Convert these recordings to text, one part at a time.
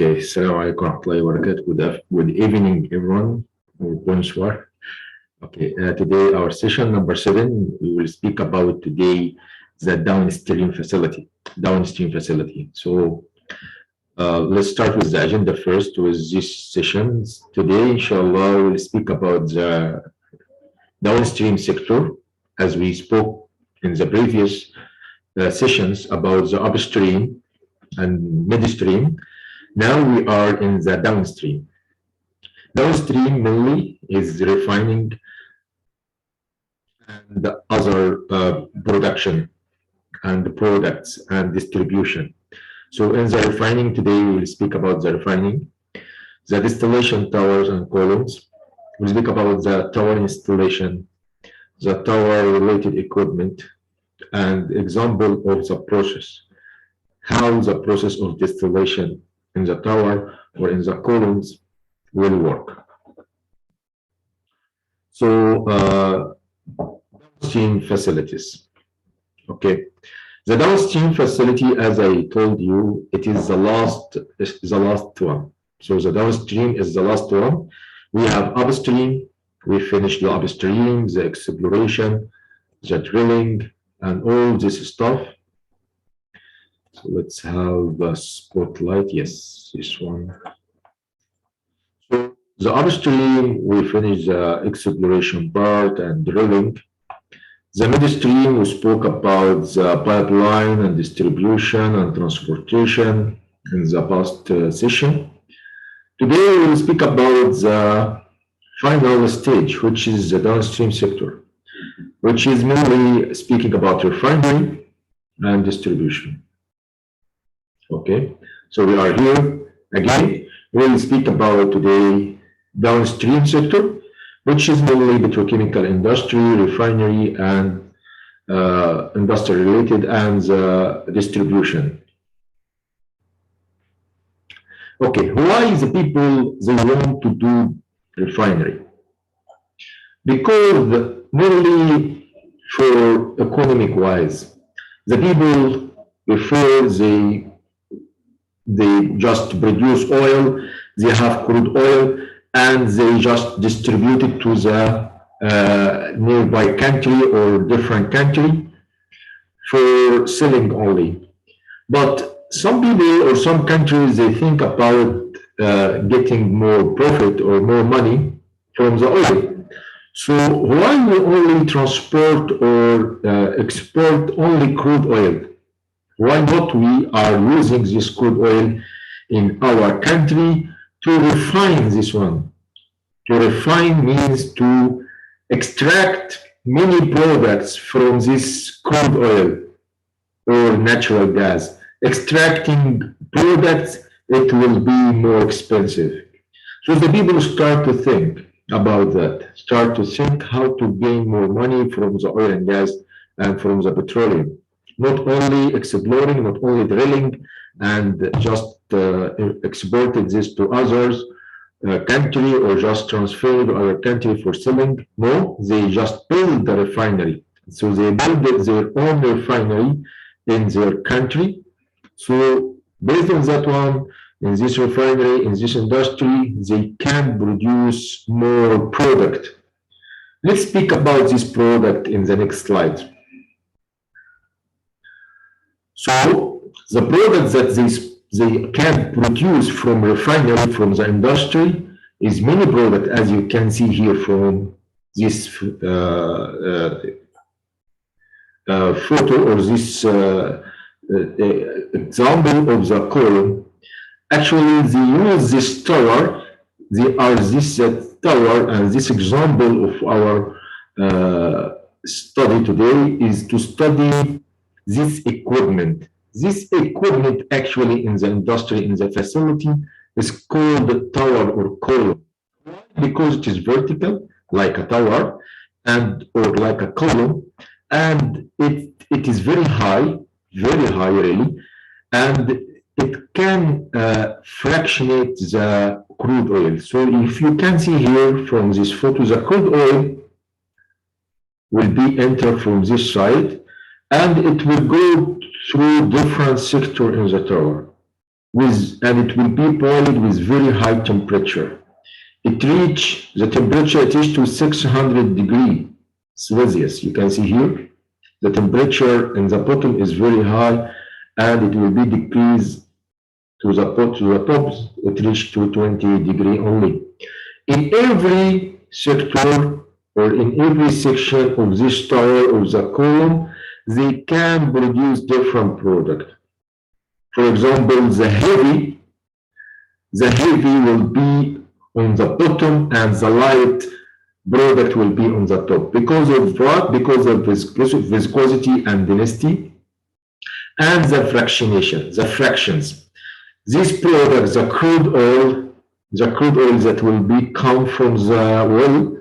Okay, Assalamu alaikum wa rahmatullahi wa barakatuh. Good evening, everyone, or bonsoir. Okay, today our session number 7, we will speak about today the downstream facility. Downstream facility. So let's start with the agenda first with this session. Today, inshallah, we'll speak about the downstream sector as we spoke in the previous sessions about the upstream and midstream. Now we are in the downstream. Downstream mainly is refining and other production and products and distribution. So in the refining today, we will speak about the refining, the distillation towers and columns. We'll speak about the tower installation, the tower related equipment, and example of the process, how the process of distillation in the tower or in the columns will work. So downstream facilities. Okay. The downstream facility, as I told you, it is the last one. So the downstream is the last one. We have upstream. We finished the upstream, the exploration, the drilling, and all this stuff. So let's have a spotlight. Yes, this one. So the upstream, we finished the exploration part and drilling. The midstream, we spoke about the pipeline and distribution and transportation in the past session. Today, we will speak about the final stage, which is the downstream sector, which is mainly speaking about refinery and distribution. Okay, so we are here again. We will speak about today downstream sector, which is mainly petrochemical industry, refinery, and industry related, and distribution. Okay, why the people they want to do refinery? Because mainly for economic wise, the people before they just produce oil, they have crude oil, and they just distribute it to the nearby country or different country for selling only. But some people or some countries, they think about getting more profit or more money from the oil. So why we only transport or export only crude oil? Why not we are using this crude oil in our country to refine this one? To refine means to extract many products from this crude oil or natural gas. Extracting products, it will be more expensive. So the people start to think about that, start to think how to gain more money from the oil and gas and from the petroleum. Not only exploring, not only drilling, and just exported this to others country or just transfer to other country for selling. No, they just build the refinery. So they build their own refinery in their country. So based on that one, in this refinery, in this industry, they can produce more product. Let's speak about this product in the next slide. So the product that they can produce from refinery, from the industry, is many product, as you can see here from this photo or this example of the column. Actually, they use this tower. They are this tower, and this example of our study today is to study this equipment. This equipment actually in the industry, in the facility, is called tower or column. Because it is vertical, like a tower, and or like a column, and it is very high really, and it can fractionate the crude oil. So if you can see here from this photo, the crude oil will be entered from this side, and it will go through different sector in the tower. and it will be boiled with very high temperature. The temperature it is to 600 degree Celsius. You can see here, the temperature in the bottom is very high and it will be decreased to the top, it reached to 20 degree only. In every sector or in every section of this tower of the column, they can produce different product. For example, the heavy will be on the bottom and the light product will be on the top. Because of what? Because of viscosity and density and the fractionation, the fractions. These products, the crude oil that will be come from the well,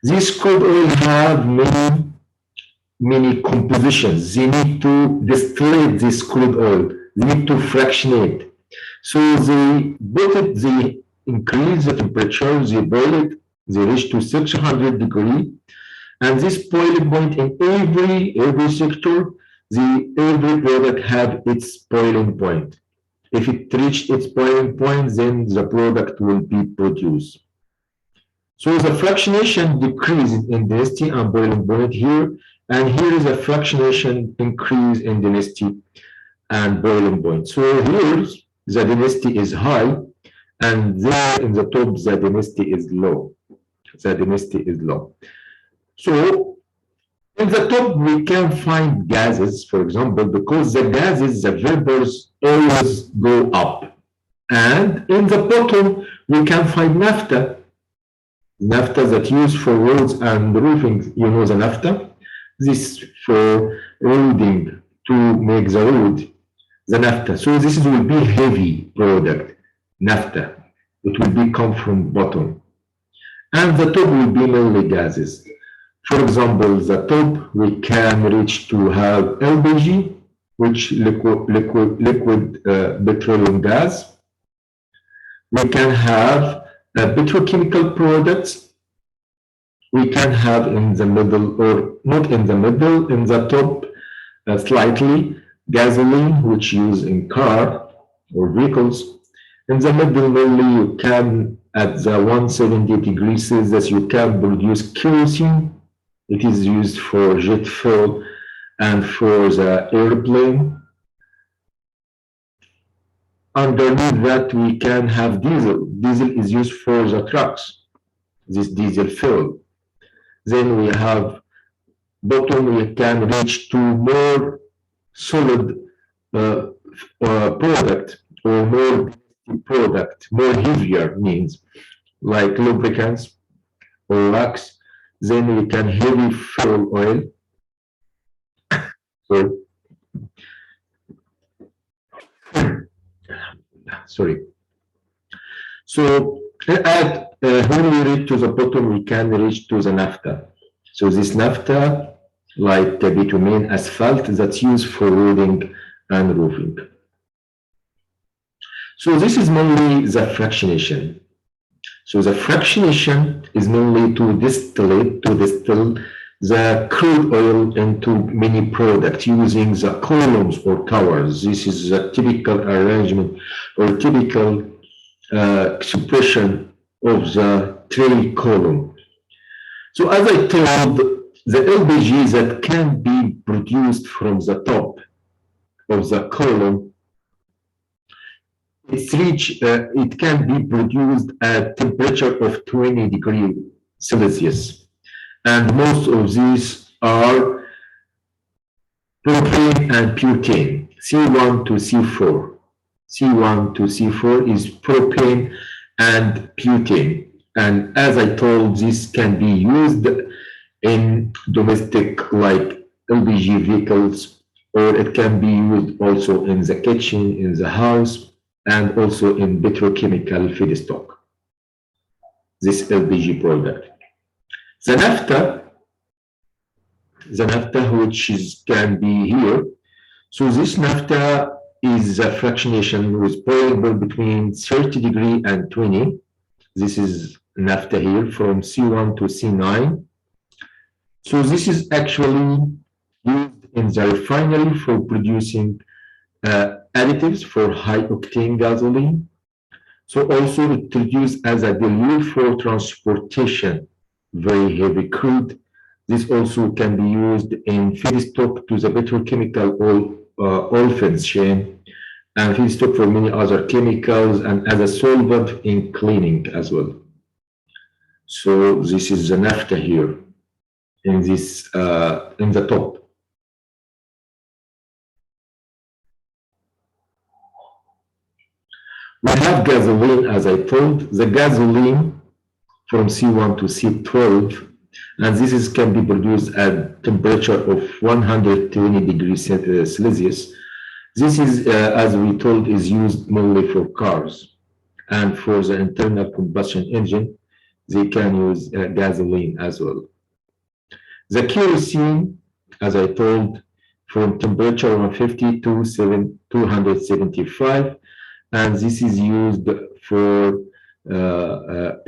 these crude oil have many compositions. They need to distillate this crude oil. They need to fractionate. So they increase the temperature, they boil it, they reach to 600 degree. And this boiling point in every sector, every product have its boiling point. If it reached its boiling point, then the product will be produced. So the fractionation decrease in density and boiling point here, and here is a fractionation increase in density and boiling point. So here the density is high, and there in the top the density is low. The density is low. So in the top, we can find gases, for example, because the gases, the vapors always go up. And in the bottom, we can find naphtha. Naphtha that used for roads and roofing, you know the naphtha? This for roading to make the road, the naphtha. So this will be heavy product, naphtha. It will be come from bottom. And the top will be mainly gases. For example, the top we can reach to have LPG, which liquid petroleum gas. We can have petrochemical products. We can have in the middle, or not in the middle, in the top slightly gasoline, which used in car or vehicles. In the middle, mainly you can at the 170 degrees Celsius you can produce kerosene. It is used for jet fuel and for the airplane. Underneath that, we can have diesel. Diesel is used for the trucks, this diesel fuel. Then we have bottom, we can reach to more solid product or more product, more heavier means like lubricants or wax. Then we can heavy fuel oil. Sorry. So when we reach to the bottom, we can reach to the naphtha. So this naphtha, like the bitumen asphalt, that's used for roading and roofing. So this is mainly the fractionation. So the fractionation is mainly to distill the crude oil into many products using the columns or towers. This is a typical arrangement or typical expression of the tray column. So as I told, the LPG that can be produced from the top of the column, it can be produced at temperature of 20 degrees Celsius. And most of these are propane and butane, C1 to C4. C1 to C4 is propane and butane. And as I told, this can be used in domestic like LPG vehicles, or it can be used also in the kitchen, in the house, and also in petrochemical feedstock, this LPG product. The naphtha which can be here. So this naphtha is a fractionation with boiling point between 30 degree and 20. This is naphtha here from C1 to C9. So this is actually used in the refinery for producing additives for high octane gasoline. So also it used as a dilute for transportation, very heavy crude. This also can be used in feedstock to the petrochemical olefins chain and feedstock for many other chemicals and as a solvent in cleaning as well. So this is the naphtha here in this in the top. We have gasoline, as I told, the gasoline from C1 to C12, and can be produced at temperature of 120 degrees Celsius. This is, as we told, is used mainly for cars, and for the internal combustion engine, they can use gasoline as well. The kerosene, as I told, from temperature 150 to 275, and this is used for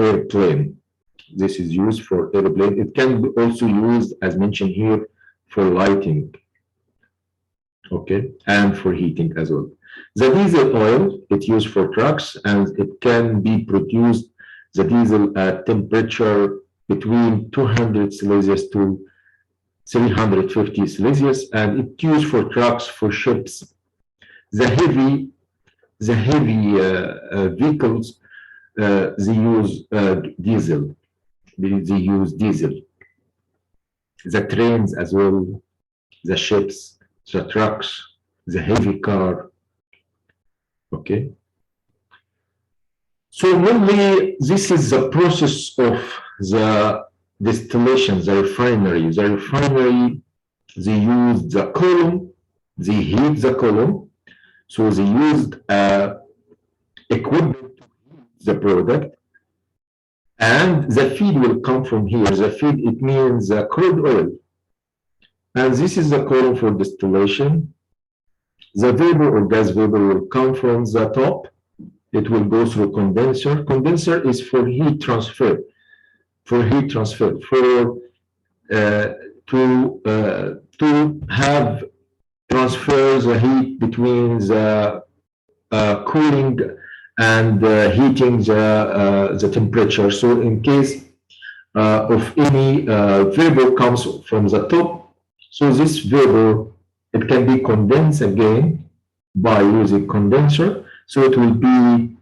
airplane. This is used for airplane. It can be also used, as mentioned here, for lighting, okay, and for heating as well. The diesel oil, it's used for trucks, and it can be produced, the diesel at temperature between 200 Celsius to 350 Celsius, and it's used for trucks, for ships. The heavy vehicles, they use diesel. They use diesel. The trains as well, the ships, the trucks, the heavy car. Okay. So mainly, this is the process of the distillation, the refinery. The refinery, they use the column, they heat the column. So they used equipment to heat the product, and the feed will come from here. The feed, it means crude oil. And this is the column for distillation. The vapor or gas vapor will come from the top. It will go through condenser. Condenser is for heat transfer. For heat transfer, to have transfer the heat between the cooling and heating the temperature. So in case of any vapor comes from the top, so this vapor, it can be condensed again by using condenser. So it will be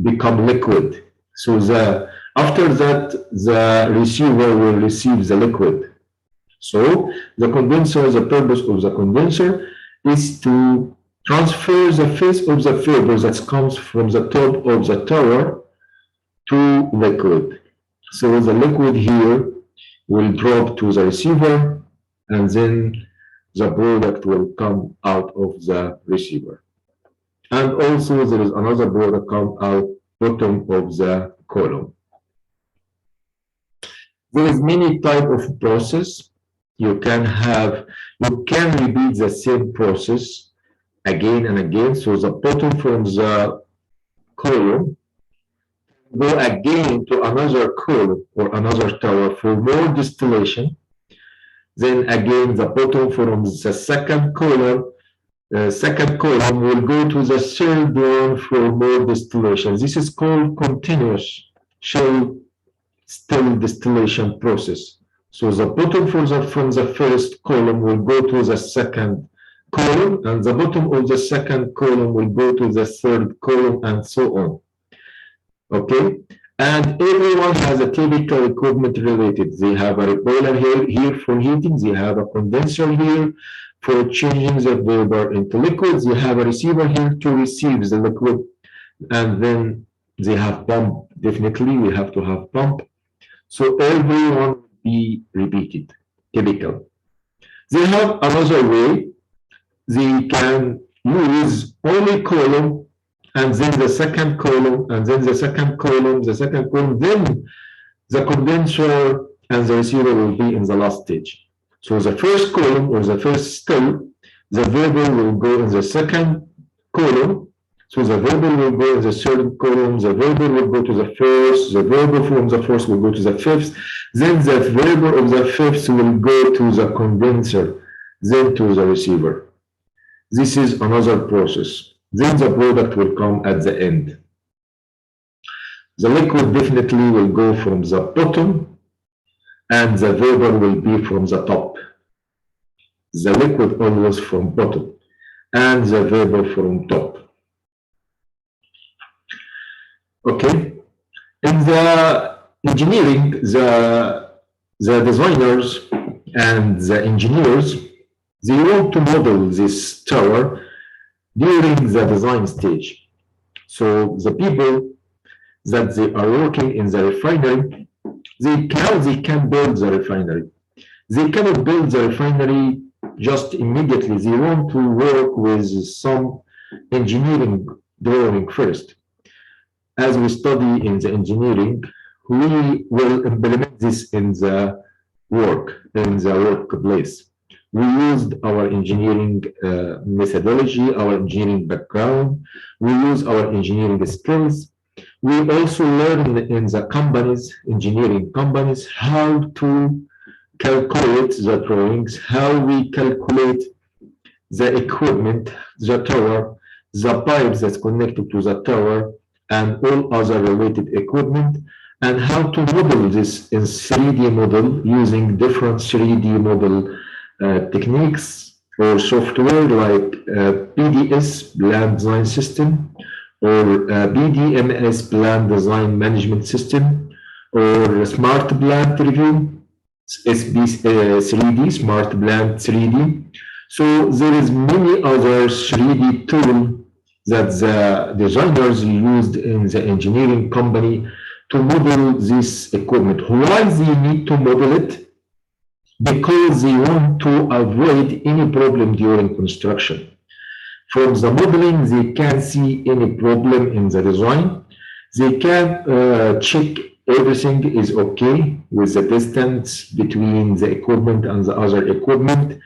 become liquid. So after that, the receiver will receive the liquid. So the condenser, the purpose of the condenser is to transfer the phase of the vapor that comes from the top of the tower to liquid. So the liquid here will drop to the receiver, and then the product will come out of the receiver. And also there is another product come out bottom of the column. There is many type of process. You can repeat the same process again and again. So the bottom from the column go again to another column or another tower for more distillation. Then again, the bottom from the second column will go to the third one for more distillation. This is called continuous still distillation process. So the bottom from the first column will go to the second column, and the bottom of the second column will go to the third column, and so on. Okay, and everyone has a typical equipment related. They have a boiler here for heating. They have a condenser here for changing the vapor into liquids. They have a receiver here to receive the liquid, and then they have pump. Definitely, we have to have pump. So everyone will be repeated, typical. They have another way. They can use only column, and then the second column, and then the second column, then the condenser and the receiver will be in the last stage. So the first column or the first step, the vapor will go in the second column. So the vapor will go in the third column, the vapor will go to the first, the vapor from the first will go to the fifth, then the vapor of the fifth will go to the condenser, then to the receiver. This is another process. Then the product will come at the end. The liquid definitely will go from the bottom and the vapor will be from the top. The liquid always from bottom and the vapor from top. Okay. In the engineering, the designers and the engineers, they want to model this tower during the design stage. So the people that they are working in the refinery, how they can build the refinery. They cannot build the refinery just immediately. They want to work with some engineering drawing first. As we study in the engineering, we will implement this in the workplace. We used our engineering methodology, our engineering background. We use our engineering skills. We also learn in the companies, engineering companies, how to calculate the drawings, how we calculate the equipment, the tower, the pipes that's connected to the tower, and all other related equipment, and how to model this in 3D model using different 3D model techniques or software like PDS, Plan Design System, or BDMS, Plan Design Management System, or Smart Plant Review, SB3D, Smart Plant 3D. So there is many other 3D tools that the designers used in the engineering company to model this equipment. Why they need to model it? Because they want to avoid any problem during construction. From the modeling, they can see any problem in the design. They can check everything is okay with the distance between the equipment and the other equipment.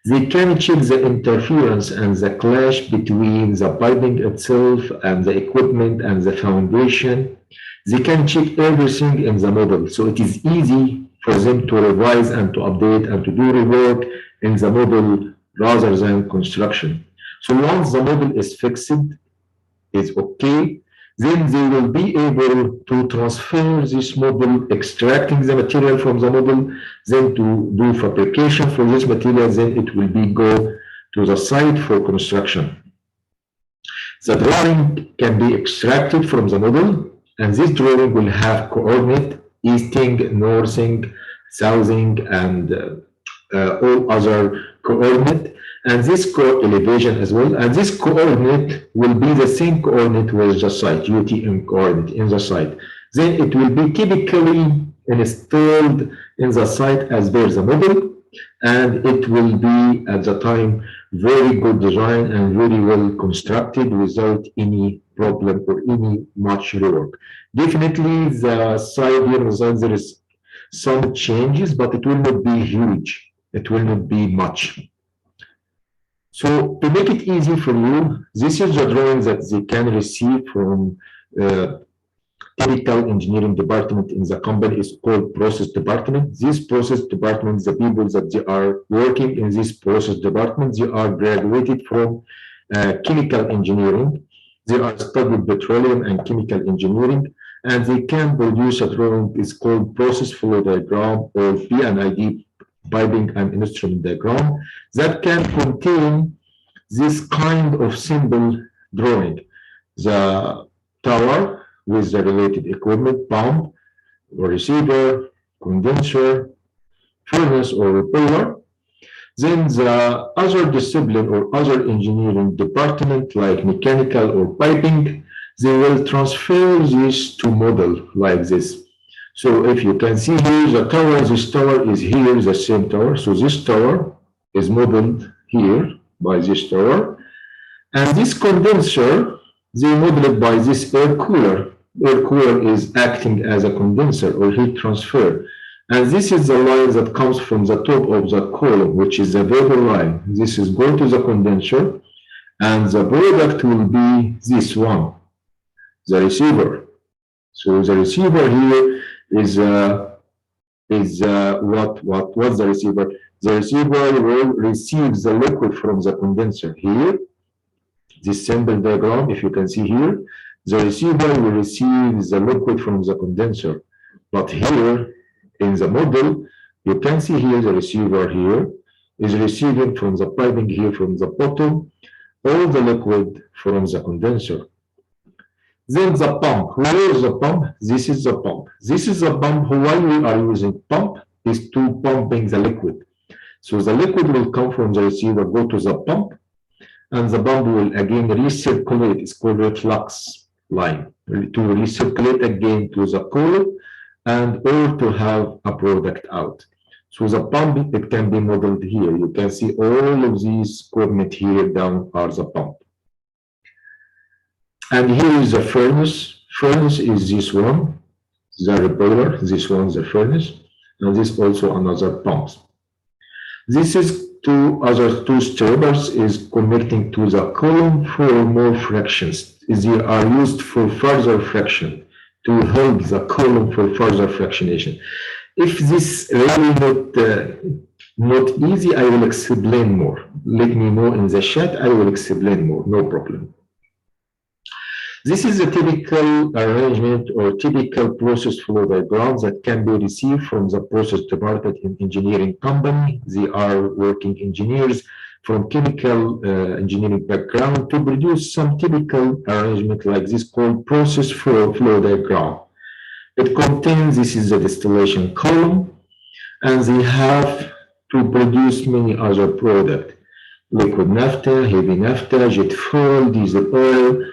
They can check the interference and the clash between the piping itself and the equipment and the foundation. They can check everything in the model. So it is easy for them to revise and to update and to do rework in the model rather than construction. So once the model is fixed, is okay, then they will be able to transfer this model, extracting the material from the model, then to do fabrication for this material, then it will be go to the site for construction. The drawing can be extracted from the model, and this drawing will have coordinate, easting, northing, southing, and all other coordinate, and this elevation as well, and this coordinate will be the same coordinate with the site, UTM coordinate in the site. Then it will be typically installed in the site as per the model, and it will be at the time very good design and very well constructed without any problem or any much rework. Definitely the side here design, there is some changes, but it will not be huge. It will not be much. So to make it easy for you, this is the drawing that they can receive from technical engineering department in the company is called process department. This process department, the people that they are working in this process department, they are graduated from chemical engineering. They are studied petroleum and chemical engineering, and they can produce a drawing is called process flow diagram or P&ID, piping and instrument diagram, that can contain this kind of simple drawing. The tower with the related equipment, pump or receiver, condenser, furnace or repeller. Then the other discipline or other engineering department like mechanical or piping, they will transfer this to model like this. So if you can see here, the tower, this tower is here, the same tower. So this tower is modeled here by this tower. And this condenser, they model it by this air cooler. Air cooler is acting as a condenser or heat transfer. And this is the line that comes from the top of the column, which is the vapor line. This is going to the condenser, and the product will be this one, the receiver. So the receiver here is is what's the receiver? The receiver will receive the liquid from the condenser here. This simple diagram, if you can see here, the receiver will receive the liquid from the condenser. But here in the model, you can see here the receiver here is receiving from the piping here from the bottom all the liquid from the condenser. Then the pump. Where is the pump? This is the pump. This is the pump. Why we are using pump is to pumping the liquid. So the liquid will come from the receiver, go to the pump, and the pump will again recirculate. It's called reflux line, to recirculate again to the column and or to have a product out. So the pump, it can be modeled here. You can see all of these coordinates here down are the pump. And here is the furnace. Furnace is this one, the boiler. This one is the furnace, and this also another pump. This is two strippers is connecting to the column for more fractions. They are used for further fraction to help the column for further fractionation. If this really not easy, I will explain more. Let me know in the chat. I will explain more. No problem. This is a typical arrangement or typical process flow diagram that can be received from the process department in engineering company. They are working engineers from chemical engineering background to produce some typical arrangement like this called process flow diagram. It contains, this is the distillation column, and they have to produce many other products. Liquid naphtha, heavy naphtha, jet fuel, diesel oil,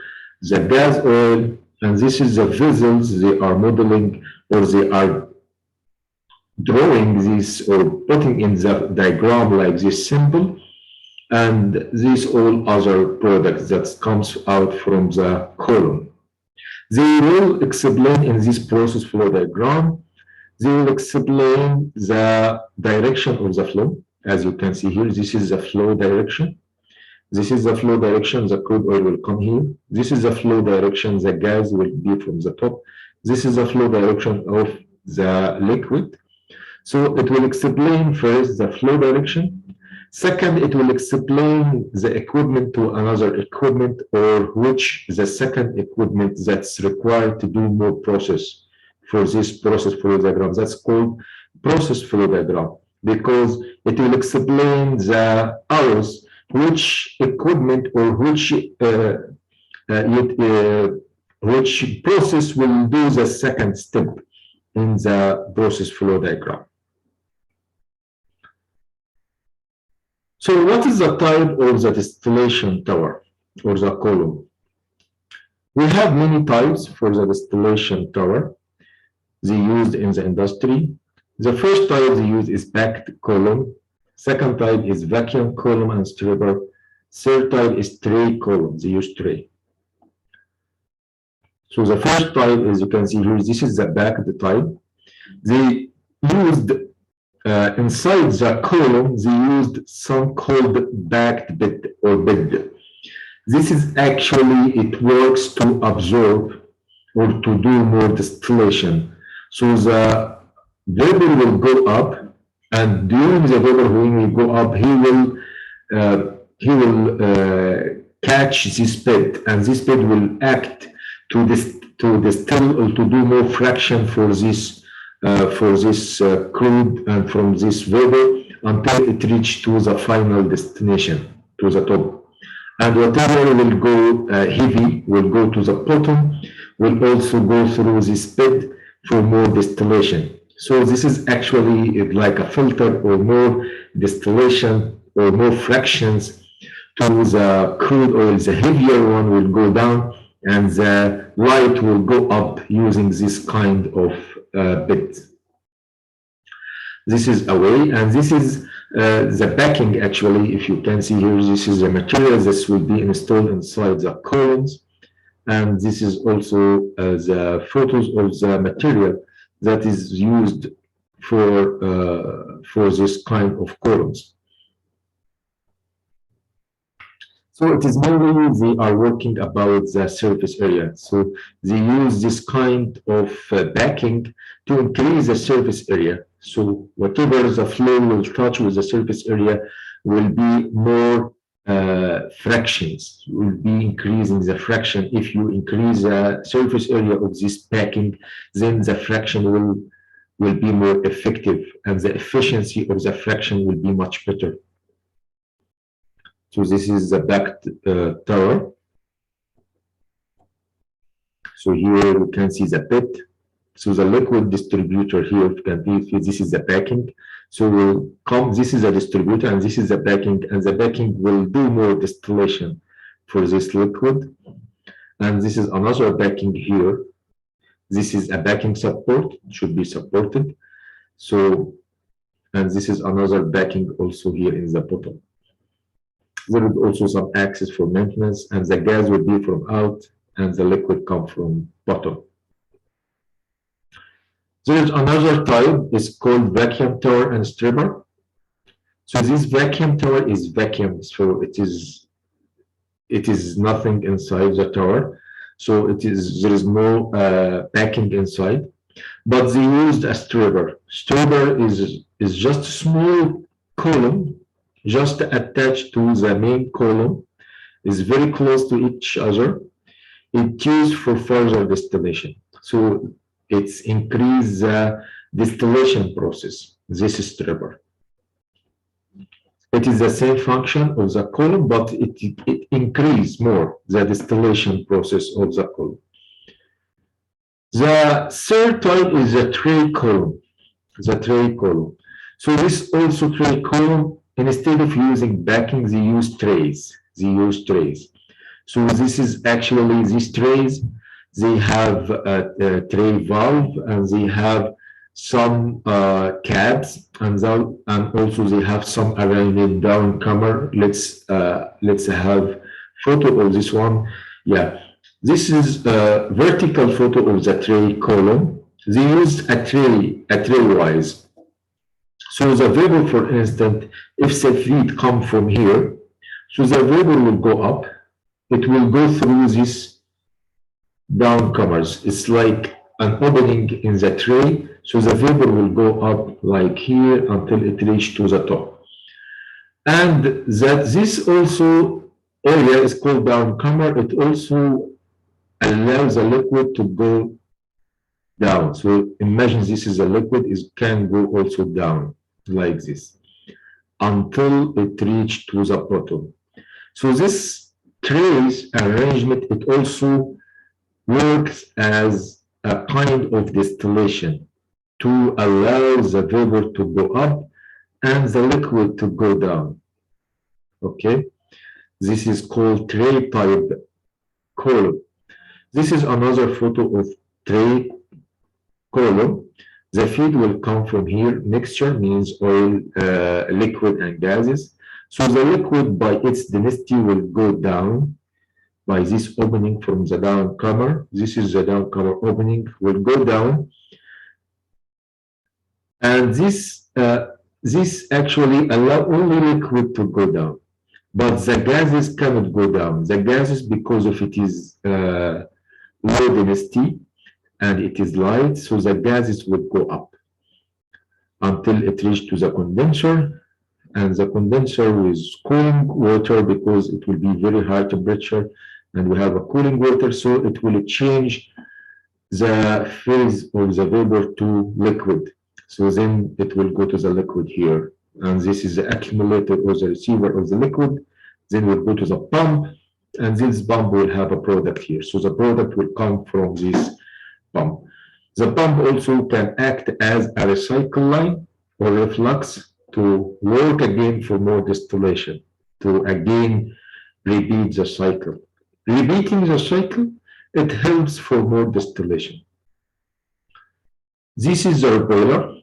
the gas oil, and this is the vessels they are modeling or they are drawing this or putting in the diagram like this symbol, and these all other products that comes out from the column. They will explain in this process flow diagram, they will explain the direction of the flow. As you can see here, this is the flow direction. This is the flow direction, the crude oil will come here. This is the flow direction, the gas will be from the top. This is the flow direction of the liquid. So it will explain first the flow direction. Second, it will explain the equipment to another equipment or which the second equipment that's required to do more process for this process flow diagram. That's called process flow diagram because it will explain the hours which equipment or which process will do the second step in the process flow diagram. So what is the type of the distillation tower or the column? We have many types for the distillation tower. They used in the industry. The first type they use is backed column. Second type is vacuum column and stripper. Third type is tray column. They use tray. So the first type, as you can see here, this is the backed type. They used inside the column, they used some called backed bed or bed. This is actually, it works to absorb or to do more distillation. So the vapor will go up, and during the vapor when he go up, he will catch this bed, and this bed will act to distill or to do more fraction for this crude and from this vapor until it reach to the final destination, to the top. And whatever will go heavy will go to the bottom, will also go through this bed for more distillation. So this is actually like a filter or more distillation or more fractions to the crude oil. The heavier one will go down and the light will go up using this kind of bed. This is a way, and this is the backing actually. If you can see here, this is the material that will be installed inside the columns. And this is also the photos of the material that is used for this kind of columns. So it is mainly they are working about the surface area. So they use this kind of backing to increase the surface area So whatever the flow will touch with the surface area will be more fractions, will be increasing the fraction. If you increase the surface area of this packing, then the fraction will be more effective and the efficiency of the fraction will be much better. So this is the back tower. So here we can see the pit. So the liquid distributor here can be, this is the backing. So we'll come, this is a distributor and this is the backing, and the backing will do more distillation for this liquid. And this is another backing here. This is a backing support, should be supported. So, and this is another backing also here in the bottom. There is also some access for maintenance, and the gas will be from out and the liquid come from bottom. There is another type, it's called vacuum tower and stripper. So this vacuum tower is vacuum, so it is nothing inside the tower. So there is no packing inside, but they used a stripper. Stripper is just a small column, just attached to the main column, is very close to each other. It's used for further distillation. So it's increase the distillation process. This is stripper. It is the same function of the column, but it increases more the distillation process of the column. The third type is the tray column. The tray column. So this also tray column, instead of using backing, they use trays. So this is actually these trays. They have a tray valve and they have some caps and also they have some arranged down comer. Let's have photo of this one. Yeah, this is a vertical photo of the tray column. They used a tray wise. So the vapor, for instance, if the feed come from here, so the vapor will go up. It will go through these downcomers. It's like an opening in the tray, so the vapor will go up like here until it reaches to the top. And this also area is called downcomer. It also allows the liquid to go down. So imagine this is a liquid, it can go also down like this until it reaches to the bottom. So this trays arrangement, it also works as a kind of distillation to allow the vapor to go up and the liquid to go down. Okay, this is called tray type column. This is another photo of tray column. The feed will come from here. Mixture means oil, liquid and gases. So the liquid by its density will go down by this opening from the downcomer. This is the downcomer opening, will go down. And this actually allow only liquid to go down, but the gases cannot go down. The gases, because of it is low density and it is light, so the gases will go up until it reaches to the condenser. And the condenser is cooling water because it will be very high temperature and we have a cooling water, so it will change the phase of the vapor to liquid. So then it will go to the liquid here. And this is the accumulator or the receiver of the liquid. Then we'll go to the pump, and this pump will have a product here. So the product will come from this pump. The pump also can act as a recycle line or reflux to work again for more distillation, to again repeat the cycle. Repeating the cycle, it helps for more distillation. This is the boiler.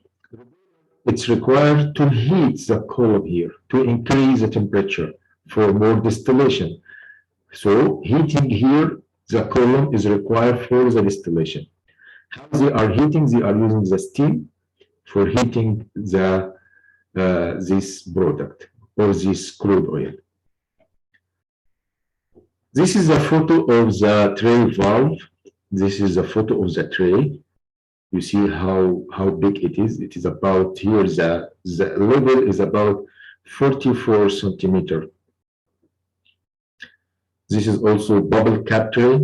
It's required to heat the column here, to increase the temperature for more distillation. So heating here, the column is required for the distillation. How they are heating? They are using the steam for heating the this product or this crude oil. This is a photo of the tray valve. This is a photo of the tray. You see how big it is. It is about here, the level is about 44 centimeter. This is also bubble cap tray.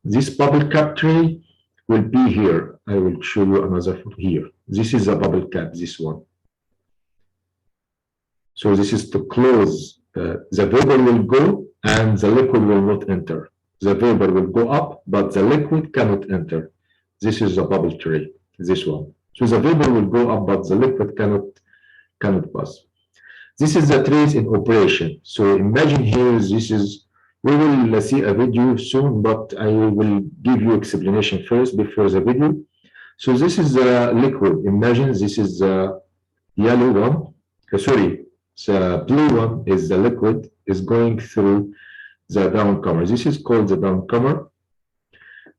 This bubble cap tray will be here. I will show you another photo here. This is a bubble cap, this one. So this is to close. The vapor will go and the liquid will not enter. The vapor will go up, but the liquid cannot enter. This is a bubble tray, this one. So the vapor will go up, but the liquid cannot pass. This is the trays in operation. So imagine here, this is, we will see a video soon, but I will give you explanation first before the video. So this is the liquid. Imagine this is the yellow one. Sorry, the blue one is the liquid, is going through the downcomer. This is called the downcomer,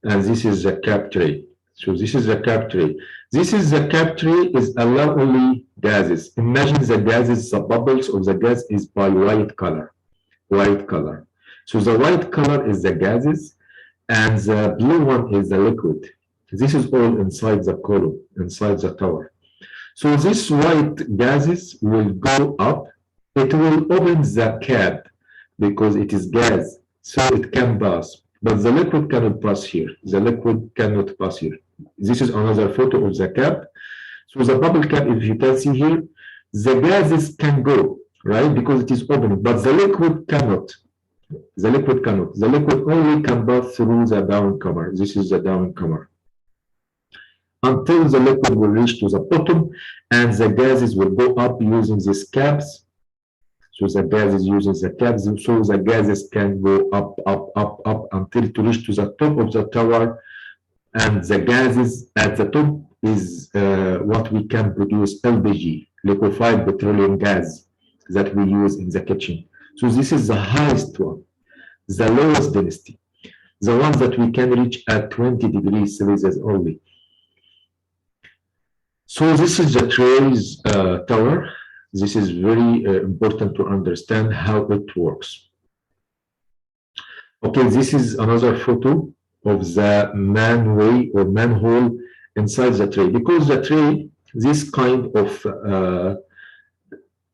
and this is the cap tray. So this is the cap tray. This is the cap tray is allow only gases. Imagine the gases, the bubbles of the gas is by white color. White color. So the white color is the gases, and the blue one is the liquid. This is all inside the column, inside the tower. So this white gases will go up. It will open the cap because it is gas, so it can pass. But the liquid cannot pass here. The liquid cannot pass here. This is another photo of the cap. So the bubble cap, if you can see here, the gases can go, right? Because it is open, but the liquid cannot. The liquid cannot. The liquid only can pass through the downcomer. This is the downcomer. Until the liquid will reach to the bottom and the gases will go up using these caps. So the gases using the caps, so the gases can go up until to reach to the top of the tower. And the gases at the top is what we can produce LPG, liquefied petroleum gas, that we use in the kitchen. So this is the highest one, the lowest density, the one that we can reach at 20 degrees Celsius only. So this is the trays tower. This is very important to understand how it works. Okay, this is another photo of the manway or manhole inside the tray. Because the tray, this kind of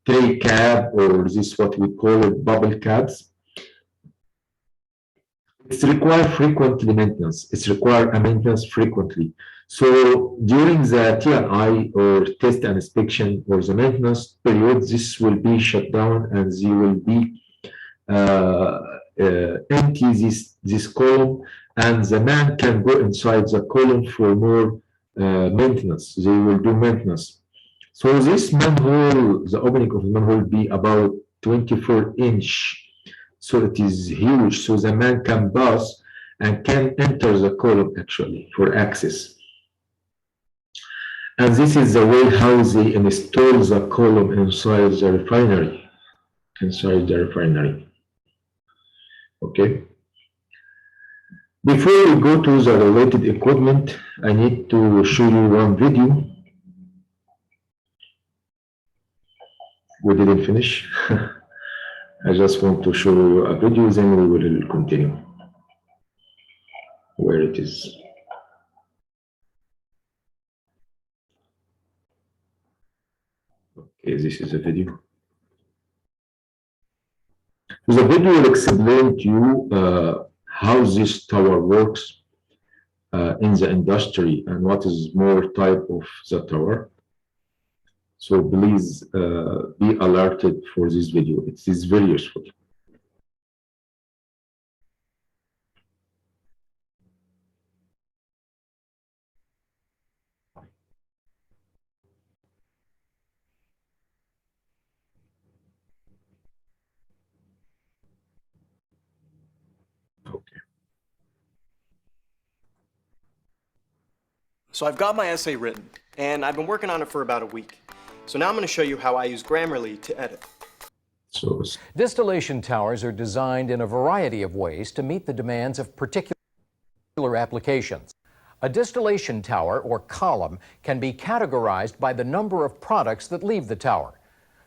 tray cap, or this what we call it bubble caps, it's required frequently maintenance. It's required a maintenance frequently. So during the TNI or test and inspection or the maintenance period, this will be shut down and they will be empty this column, and the man can go inside the column for more maintenance. They will do maintenance. So this manhole, the opening of the manhole will be about 24-inch. So it is huge. So the man can pass and can enter the column actually for access. And this is the way how they install the column inside the refinery. Inside the refinery. Okay. Before we go to the related equipment, I need to show you one video. We didn't finish. I just want to show you a video, then we will continue. Where it is. Okay, this is a video. The video will explain to you how this tower works in the industry and what is more type of the tower. So please be alerted for this video. It is very useful. Okay. So I've got my essay written, and I've been working on it for about a week. So now I'm going to show you how I use Grammarly to edit. Distillation towers are designed in a variety of ways to meet the demands of particular applications. A distillation tower, or column, can be categorized by the number of products that leave the tower.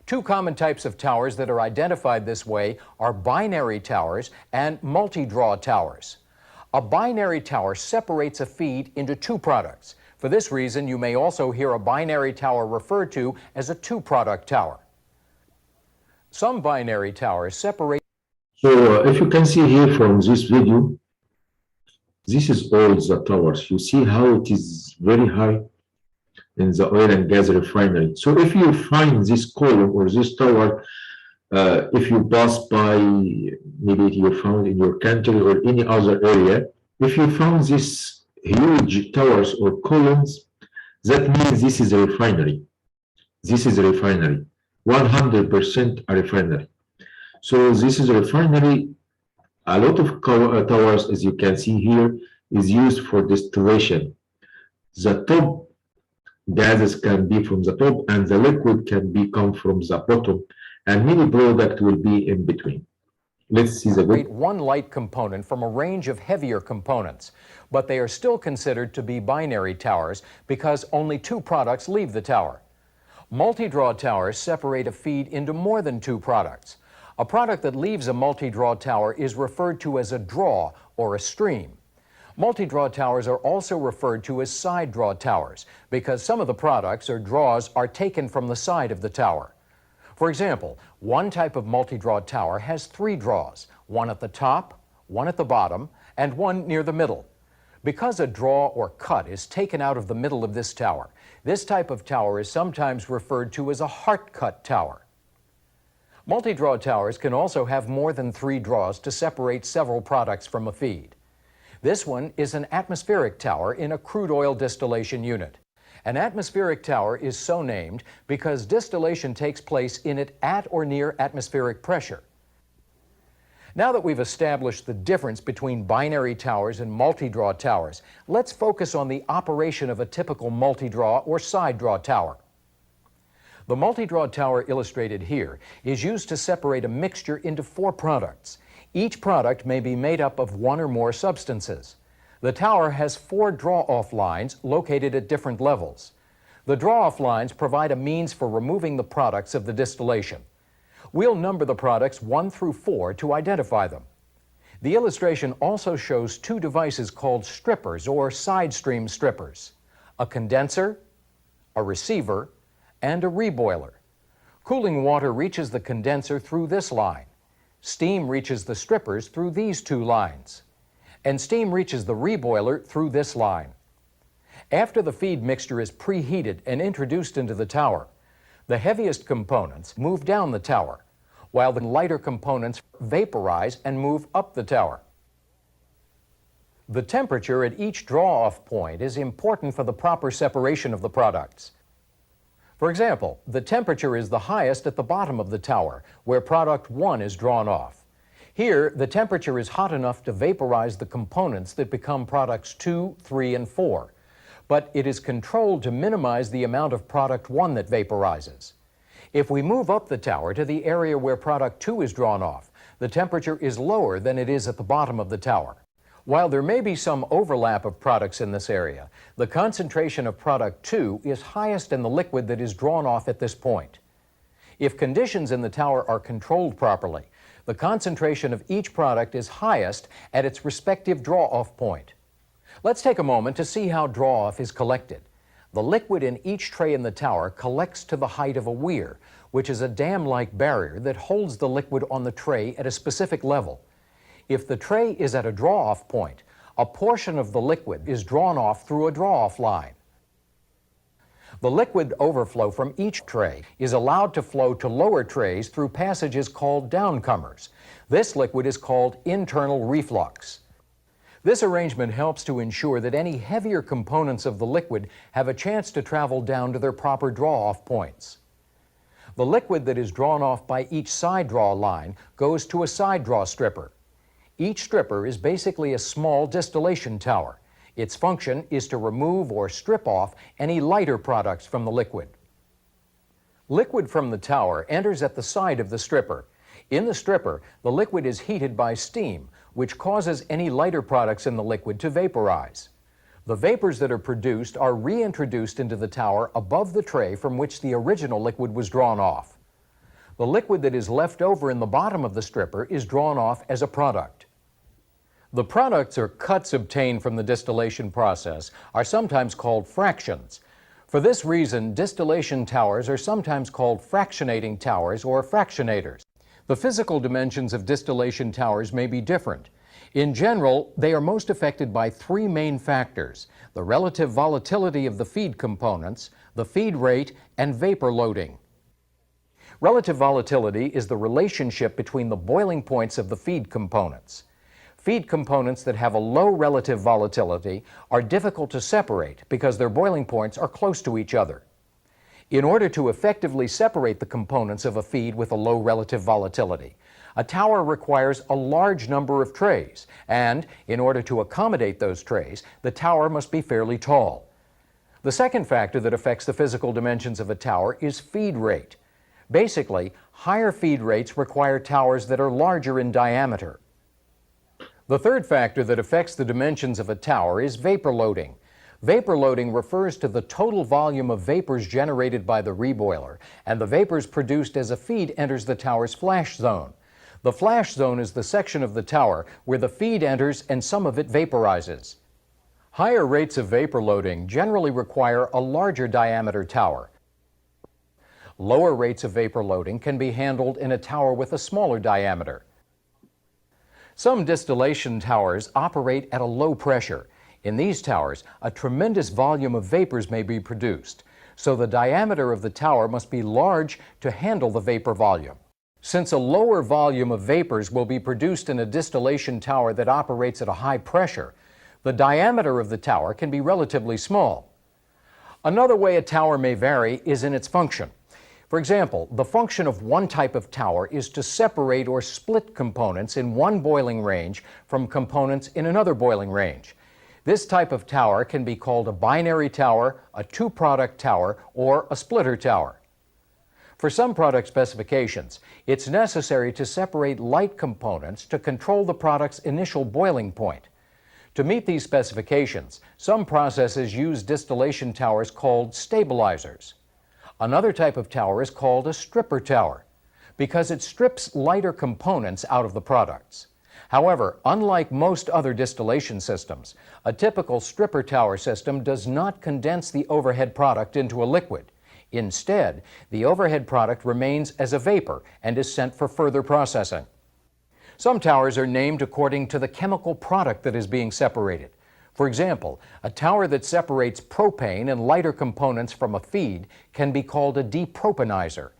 Two common types of towers that are identified this way are binary towers and multi-draw towers. A binary tower separates a feed into two products. For this reason, you may also hear a binary tower referred to as a two-product tower. Some binary towers separate. So if you can see here from this video, this is all the towers. You see how it is very high in the oil and gas refinery. So if you find this column or this tower, if you pass by, maybe you found in your country or any other area, if you found these huge towers or columns, that means this is a refinery. This is a refinery, 100% a refinery. So this is a refinery. A lot of towers, as you can see here, is used for distillation. The top gases can be from the top and the liquid can be come from the bottom, and many product will be in between. Let's see the one light component from a range of heavier components, but they are still considered to be binary towers because only two products leave the tower. Multi-draw towers separate a feed into more than two products. A product that leaves a multi-draw tower is referred to as a draw or a stream. Multi-draw towers are also referred to as side draw towers because some of the products or draws are taken from the side of the tower. For example, one type of multi-draw tower has three draws, one at the top, one at the bottom, and one near the middle. Because a draw or cut is taken out of the middle of this tower, this type of tower is sometimes referred to as a heart-cut tower. Multi-draw towers can also have more than three draws to separate several products from a feed. This one is an atmospheric tower in a crude oil distillation unit. An atmospheric tower is so named because distillation takes place in it at or near atmospheric pressure. Now that we've established the difference between binary towers and multi-draw towers, let's focus on the operation of a typical multi-draw or side draw tower. The multi-draw tower illustrated here is used to separate a mixture into four products. Each product may be made up of one or more substances. The tower has four draw-off lines located at different levels. The draw-off lines provide a means for removing the products of the distillation. We'll number the products 1 through 4 to identify them. The illustration also shows two devices called strippers or side stream strippers, a condenser, a receiver, and a reboiler. Cooling water reaches the condenser through this line. Steam reaches the strippers through these two lines. And steam reaches the reboiler through this line. After the feed mixture is preheated and introduced into the tower, the heaviest components move down the tower, while the lighter components vaporize and move up the tower. The temperature at each draw-off point is important for the proper separation of the products. For example, the temperature is the highest at the bottom of the tower, where product 1 is drawn off. Here, the temperature is hot enough to vaporize the components that become products 2, 3, and 4, but it is controlled to minimize the amount of product 1 that vaporizes. If we move up the tower to the area where product 2 is drawn off, the temperature is lower than it is at the bottom of the tower. While there may be some overlap of products in this area, the concentration of product 2 is highest in the liquid that is drawn off at this point. If conditions in the tower are controlled properly, the concentration of each product is highest at its respective draw-off point. Let's take a moment to see how draw-off is collected. The liquid in each tray in the tower collects to the height of a weir, which is a dam-like barrier that holds the liquid on the tray at a specific level. If the tray is at a draw-off point, a portion of the liquid is drawn off through a draw-off line. The liquid overflow from each tray is allowed to flow to lower trays through passages called downcomers. This liquid is called internal reflux. This arrangement helps to ensure that any heavier components of the liquid have a chance to travel down to their proper draw-off points. The liquid that is drawn off by each side draw line goes to a side draw stripper. Each stripper is basically a small distillation tower. Its function is to remove or strip off any lighter products from the liquid. Liquid from the tower enters at the side of the stripper. In the stripper, the liquid is heated by steam, which causes any lighter products in the liquid to vaporize. The vapors that are produced are reintroduced into the tower above the tray from which the original liquid was drawn off. The liquid that is left over in the bottom of the stripper is drawn off as a product. The products or cuts obtained from the distillation process are sometimes called fractions. For this reason, distillation towers are sometimes called fractionating towers or fractionators. The physical dimensions of distillation towers may be different. In general, they are most affected by three main factors: the relative volatility of the feed components, the feed rate, and vapor loading. Relative volatility is the relationship between the boiling points of the feed components. Feed components that have a low relative volatility are difficult to separate because their boiling points are close to each other. In order to effectively separate the components of a feed with a low relative volatility, a tower requires a large number of trays, and in order to accommodate those trays, the tower must be fairly tall. The second factor that affects the physical dimensions of a tower is feed rate. Basically, higher feed rates require towers that are larger in diameter. The third factor that affects the dimensions of a tower is vapor loading. Vapor loading refers to the total volume of vapors generated by the reboiler and the vapors produced as a feed enters the tower's flash zone. The flash zone is the section of the tower where the feed enters and some of it vaporizes. Higher rates of vapor loading generally require a larger diameter tower. Lower rates of vapor loading can be handled in a tower with a smaller diameter. Some distillation towers operate at a low pressure. In these towers, a tremendous volume of vapors may be produced, so the diameter of the tower must be large to handle the vapor volume. Since a lower volume of vapors will be produced in a distillation tower that operates at a high pressure, the diameter of the tower can be relatively small. Another way a tower may vary is in its function. For example, the function of one type of tower is to separate or split components in one boiling range from components in another boiling range. This type of tower can be called a binary tower, a two-product tower, or a splitter tower. For some product specifications, it's necessary to separate light components to control the product's initial boiling point. To meet these specifications, some processes use distillation towers called stabilizers. Another type of tower is called a stripper tower because it strips lighter components out of the products. However, unlike most other distillation systems, a typical stripper tower system does not condense the overhead product into a liquid. Instead, the overhead product remains as a vapor and is sent for further processing. Some towers are named according to the chemical product that is being separated. For example, a tower that separates propane and lighter components from a feed can be called a depropanizer.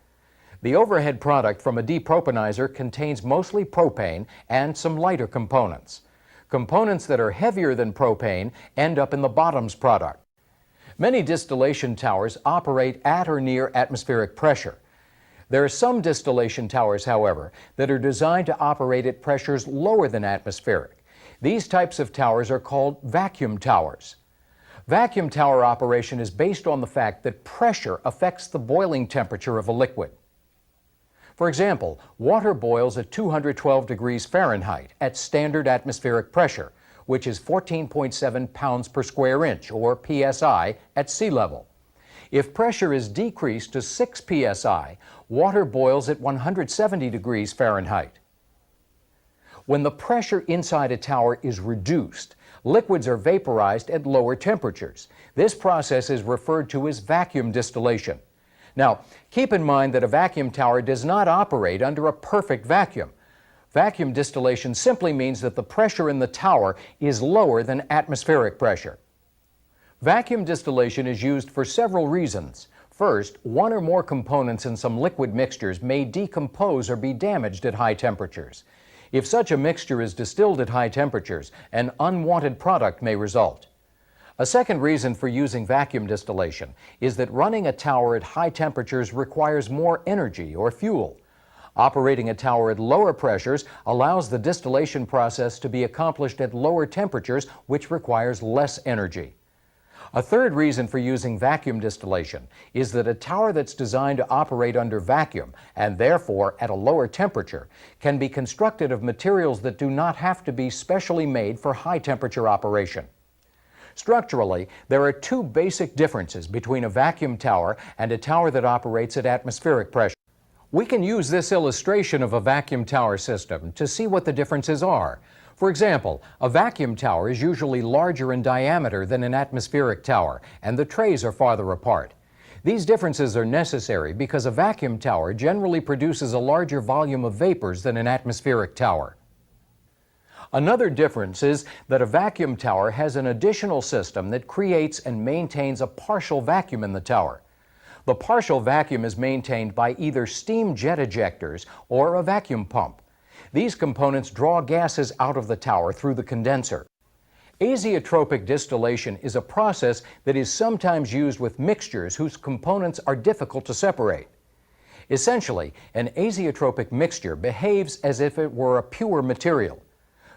The overhead product from a depropanizer contains mostly propane and some lighter components. Components that are heavier than propane end up in the bottoms product. Many distillation towers operate at or near atmospheric pressure. There are some distillation towers, however, that are designed to operate at pressures lower than atmospheric. These types of towers are called vacuum towers. Vacuum tower operation is based on the fact that pressure affects the boiling temperature of a liquid. For example, water boils at 212 degrees Fahrenheit at standard atmospheric pressure, which is 14.7 pounds per square inch, or psi, at sea level. If pressure is decreased to 6 psi, water boils at 170 degrees Fahrenheit. When the pressure inside a tower is reduced, liquids are vaporized at lower temperatures. This process is referred to as vacuum distillation. Now, keep in mind that a vacuum tower does not operate under a perfect vacuum. Vacuum distillation simply means that the pressure in the tower is lower than atmospheric pressure. Vacuum distillation is used for several reasons. First, one or more components in some liquid mixtures may decompose or be damaged at high temperatures. If such a mixture is distilled at high temperatures, an unwanted product may result. A second reason for using vacuum distillation is that running a tower at high temperatures requires more energy or fuel. Operating a tower at lower pressures allows the distillation process to be accomplished at lower temperatures, which requires less energy. A third reason for using vacuum distillation is that a tower that's designed to operate under vacuum, and therefore at a lower temperature, can be constructed of materials that do not have to be specially made for high temperature operation. Structurally, there are two basic differences between a vacuum tower and a tower that operates at atmospheric pressure. We can use this illustration of a vacuum tower system to see what the differences are. For example, a vacuum tower is usually larger in diameter than an atmospheric tower, and the trays are farther apart. These differences are necessary because a vacuum tower generally produces a larger volume of vapors than an atmospheric tower. Another difference is that a vacuum tower has an additional system that creates and maintains a partial vacuum in the tower. The partial vacuum is maintained by either steam jet ejectors or a vacuum pump. These components draw gases out of the tower through the condenser. Azeotropic distillation is a process that is sometimes used with mixtures whose components are difficult to separate. Essentially, an azeotropic mixture behaves as if it were a pure material.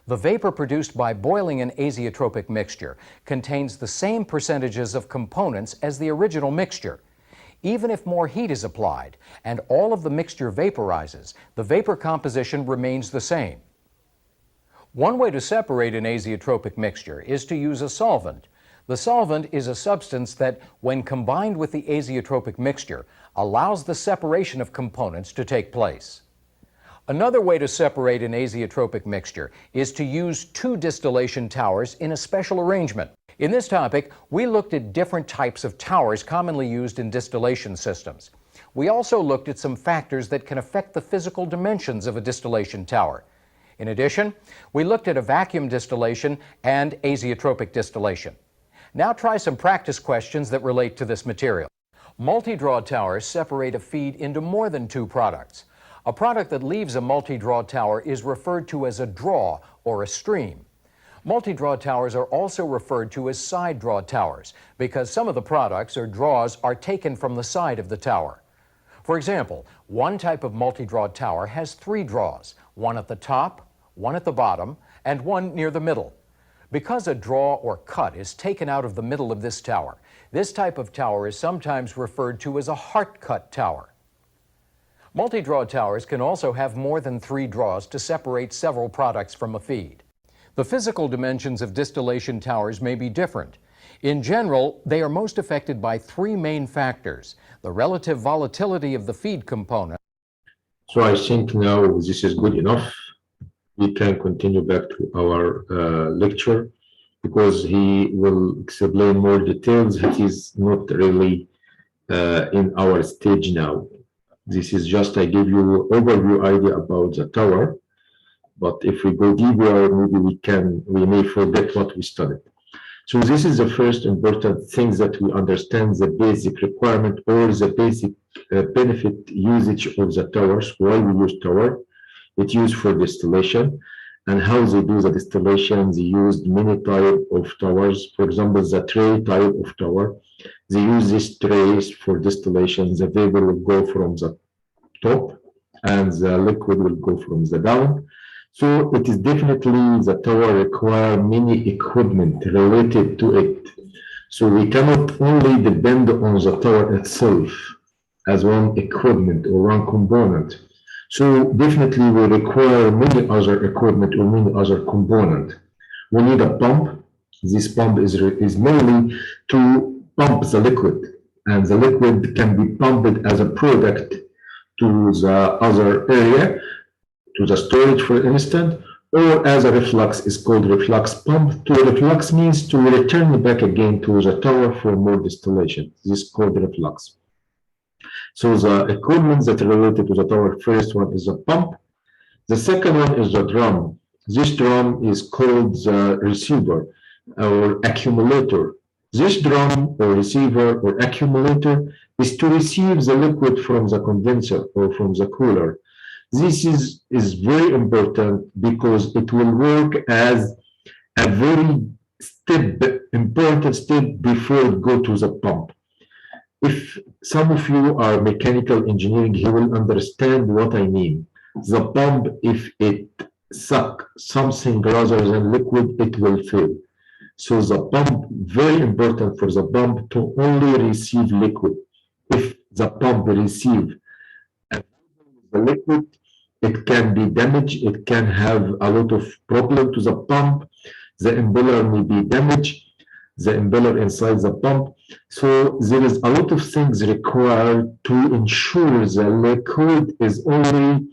The vapor produced by boiling an azeotropic mixture contains the same percentages of components as the original mixture. Even if more heat is applied and all of the mixture vaporizes, the vapor composition remains the same. One way to separate an azeotropic mixture is to use a solvent. The solvent is a substance that, when combined with the azeotropic mixture, allows the separation of components to take place. Another way to separate an azeotropic mixture is to use two distillation towers in a special arrangement. In this topic, we looked at different types of towers commonly used in distillation systems. We also looked at some factors that can affect the physical dimensions of a distillation tower. In addition, we looked at a vacuum distillation and azeotropic distillation. Now try some practice questions that relate to this material. Multi-draw towers separate a feed into more than two products. A product that leaves a multi-draw tower is referred to as a draw or a stream. Multi-draw towers are also referred to as side draw towers because some of the products or draws are taken from the side of the tower. For example, one type of multi-draw tower has three draws, one at the top, one at the bottom, and one near the middle. Because a draw or cut is taken out of the middle of this tower, this type of tower is sometimes referred to as a heart-cut tower. Multi-draw towers can also have more than three draws to separate several products from a feed. The physical dimensions of distillation towers may be different. In general, they are most affected by three main factors: the relative volatility of the feed component. So I think now this is good enough. We can continue back to our lecture because he will explain more details. It is not really in our stage now. This is just I give you overview idea about the tower. But if we go deeper, maybe we may forget what we studied. So this is the first important thing that we understand the basic requirement or the basic benefit usage of the towers, why we use tower. It's used for distillation and how they do the distillation. They used many types of towers. For example, the tray type of tower, they use these trays for distillation. The vapor will go from the top and the liquid will go from the down. So it is definitely the tower require many equipment related to it. So we cannot only depend on the tower itself as one equipment or one component. So definitely we require many other equipment or many other components. We need a pump. This pump is mainly to pump the liquid, and the liquid can be pumped as a product to the other area, to the storage, for instance, or as a reflux is called reflux pump. To reflux means to return back again to the tower for more distillation. This is called reflux. So the equipment that are related to the tower, first one is a pump. The second one is the drum. This drum is called the receiver or accumulator. This drum or receiver or accumulator is to receive the liquid from the condenser or from the cooler. This is very important because it will work as a very important step before it go to the pump. If some of you are mechanical engineering, you will understand what I mean. The pump, if it suck something rather than liquid, it will fail. So the pump, very important for the pump to only receive liquid. If the pump receive the liquid, it can be damaged, it can have a lot of problem to the pump, the impeller may be damaged, the impeller inside the pump. So there is a lot of things required to ensure the liquid is only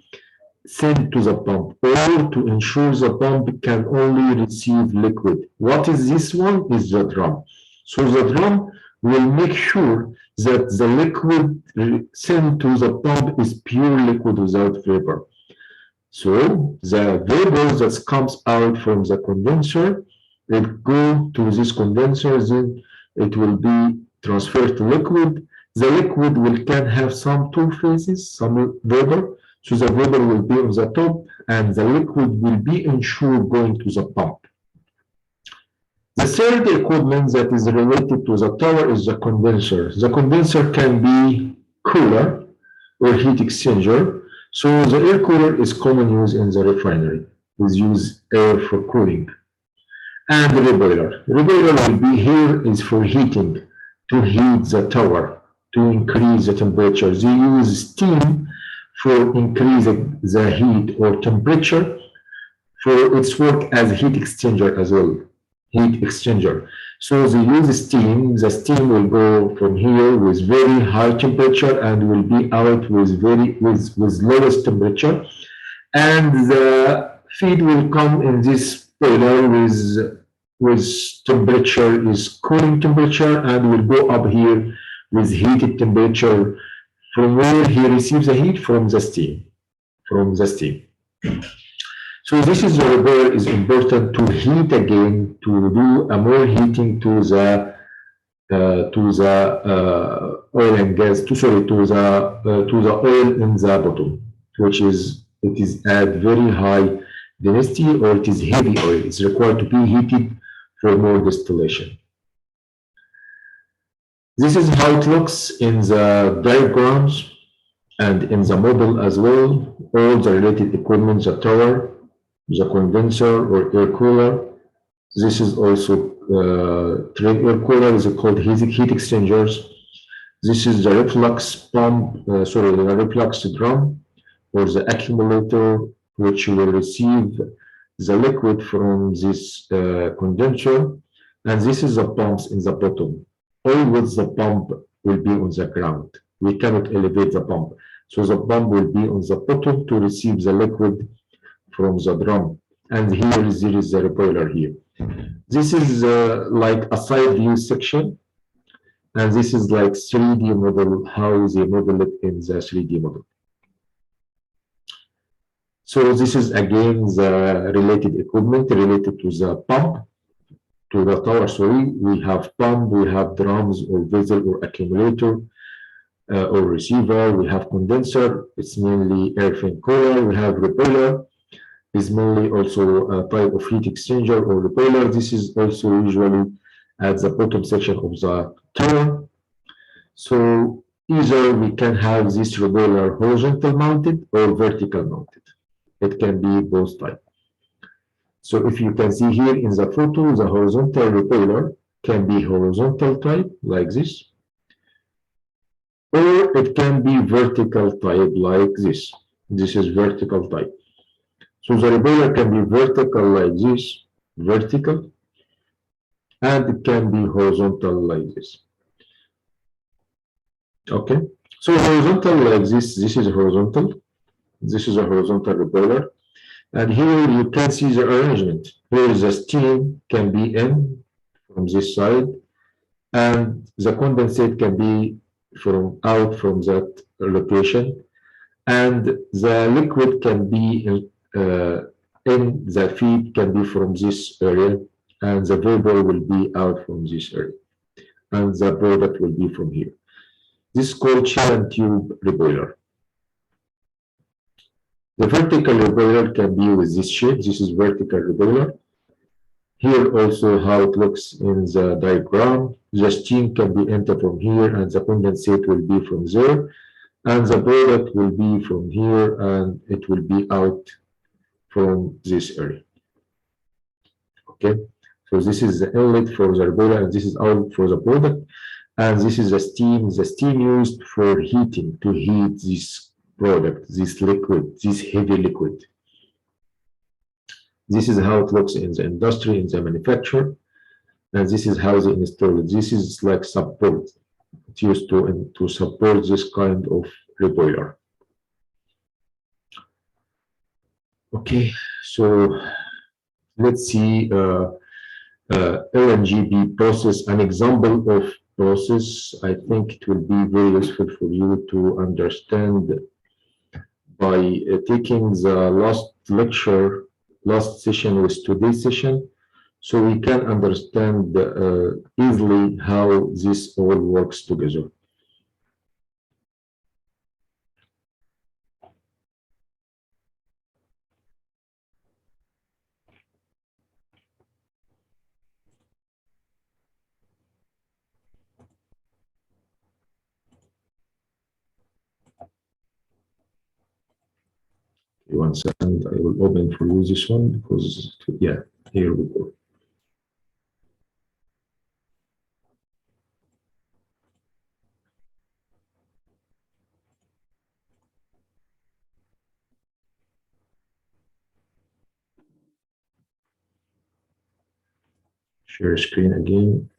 sent to the pump, or to ensure the pump can only receive liquid. What is this one? Is the drum. So the drum will make sure that the liquid sent to the pump is pure liquid without vapor. So the vapor that comes out from the condenser will go to this condenser, then it will be transferred to liquid. The liquid can have some two phases, some vapor. So the vapor will be on the top and the liquid will be ensured going to the pump. The third equipment that is related to the tower is the condenser. The condenser can be cooler or heat exchanger. So the air cooler is common use in the refinery. We use air for cooling. And the reboiler. Reboiler will be here is for heating, to heat the tower, to increase the temperature. They use steam for increasing the heat or temperature for its work as a heat exchanger as well. Heat exchanger. So they use steam. The steam will go from here with very high temperature and will be out with lowest temperature. And the feed will come in this boiler with temperature is cooling temperature and will go up here with heated temperature from where he receives the heat from the steam. So this is the reboiler is important to heat again, to do a more heating to the oil and gas, to the oil in the bottom, which is it is at very high density or it is heavy oil. It's required to be heated for more distillation. This is how it looks in the diagrams and in the model as well. All the related equipment, the tower, the condenser or air cooler. This is also air cooler is called heat exchangers. This is the reflux pump, the reflux drum or the accumulator, which will receive the liquid from this condenser. And this is the pumps in the bottom. Always the pump will be on the ground. We cannot elevate the pump. So the pump will be on the bottom to receive the liquid from the drum. And here there is the reboiler here. This is like a side view section. And this is like 3D model, how they model it in the 3D model. So this is again the related equipment related to the pump, to the tower. Sorry, we have pump, we have drums or vessel or accumulator or receiver. We have condenser. It's mainly air fan cooler. We have reboiler. Is mainly also a type of heat exchanger or reboiler. This is also usually at the bottom section of the tower. So either we can have this reboiler horizontal mounted or vertical mounted. It can be both types. So if you can see here in the photo, the horizontal reboiler can be horizontal type like this, or it can be vertical type like this. This is vertical type. So the reboiler can be vertical like this, vertical, and it can be horizontal like this. Okay, so horizontal like this is horizontal. This is a horizontal reboiler. And here you can see the arrangement. Here the steam can be in from this side, and the condensate can be out from that location, and the liquid can be in the feed can be from this area, and the vapor will be out from this area, and the product will be from here. This is called shell and tube reboiler. The vertical reboiler can be with this shape. This is vertical reboiler. Here also how it looks in the diagram. The steam can be entered from here and the condensate will be from there. And the product will be from here and it will be out from this area. Okay, so this is the inlet for the reboiler and this is out for the product. And this is the steam used for heating, to heat this product, this liquid, this heavy liquid. This is how it looks in the industry, in the manufacture, and this is how they install it. This is like support. It's used to support this kind of reboiler. Okay, so let's see LNGB process, an example of process. I think it will be very useful for you to understand by taking the last lecture, last session with today's session, so we can understand easily how this all works together. One second, I will open for you this one because, yeah, here we go. Share screen again.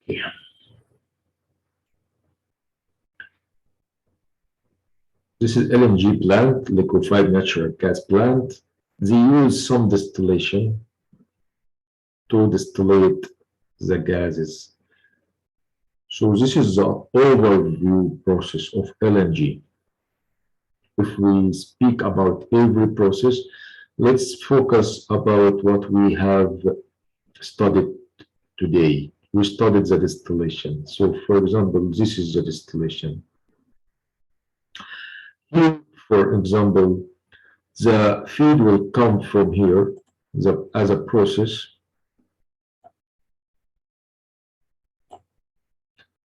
Yeah. This is LNG plant, liquefied natural gas plant. They use some distillation to distillate the gases. So this is the overview process of LNG. If we speak about every process, let's focus about what we have studied today. We studied the distillation. So for example, this is the distillation. Here, for example, the feed will come from here as a process.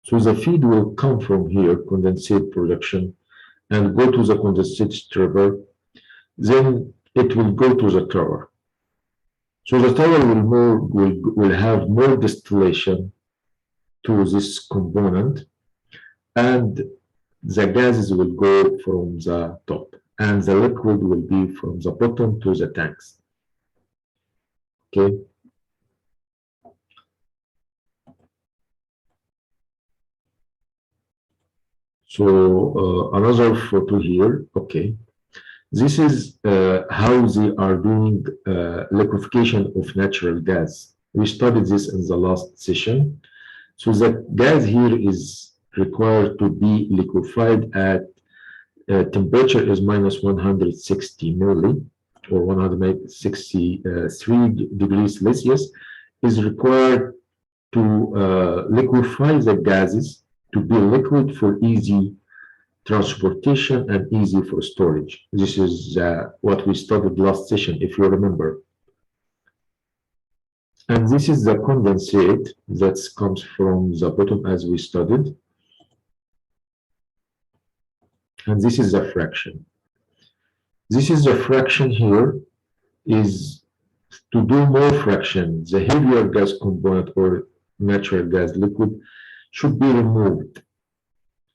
So the feed will come from here, condensate production, and go to the condensate stripper. Then it will go to the tower. So the tower will have more distillation to this component, and the gases will go from the top, and the liquid will be from the bottom to the tanks. Okay. So another photo here. Okay. This is how they are doing liquefaction of natural gas. We studied this in the last session. So the gas here is required to be liquefied at temperature is minus 160 milli or 163 degrees Celsius is required to liquefy the gases to be liquid for easy transportation and easy for storage. This is what we studied last session, if you remember. And this is the condensate that comes from the bottom as we studied. And this is the fraction. This is the fraction here is to do more fraction. The heavier gas component or natural gas liquid should be removed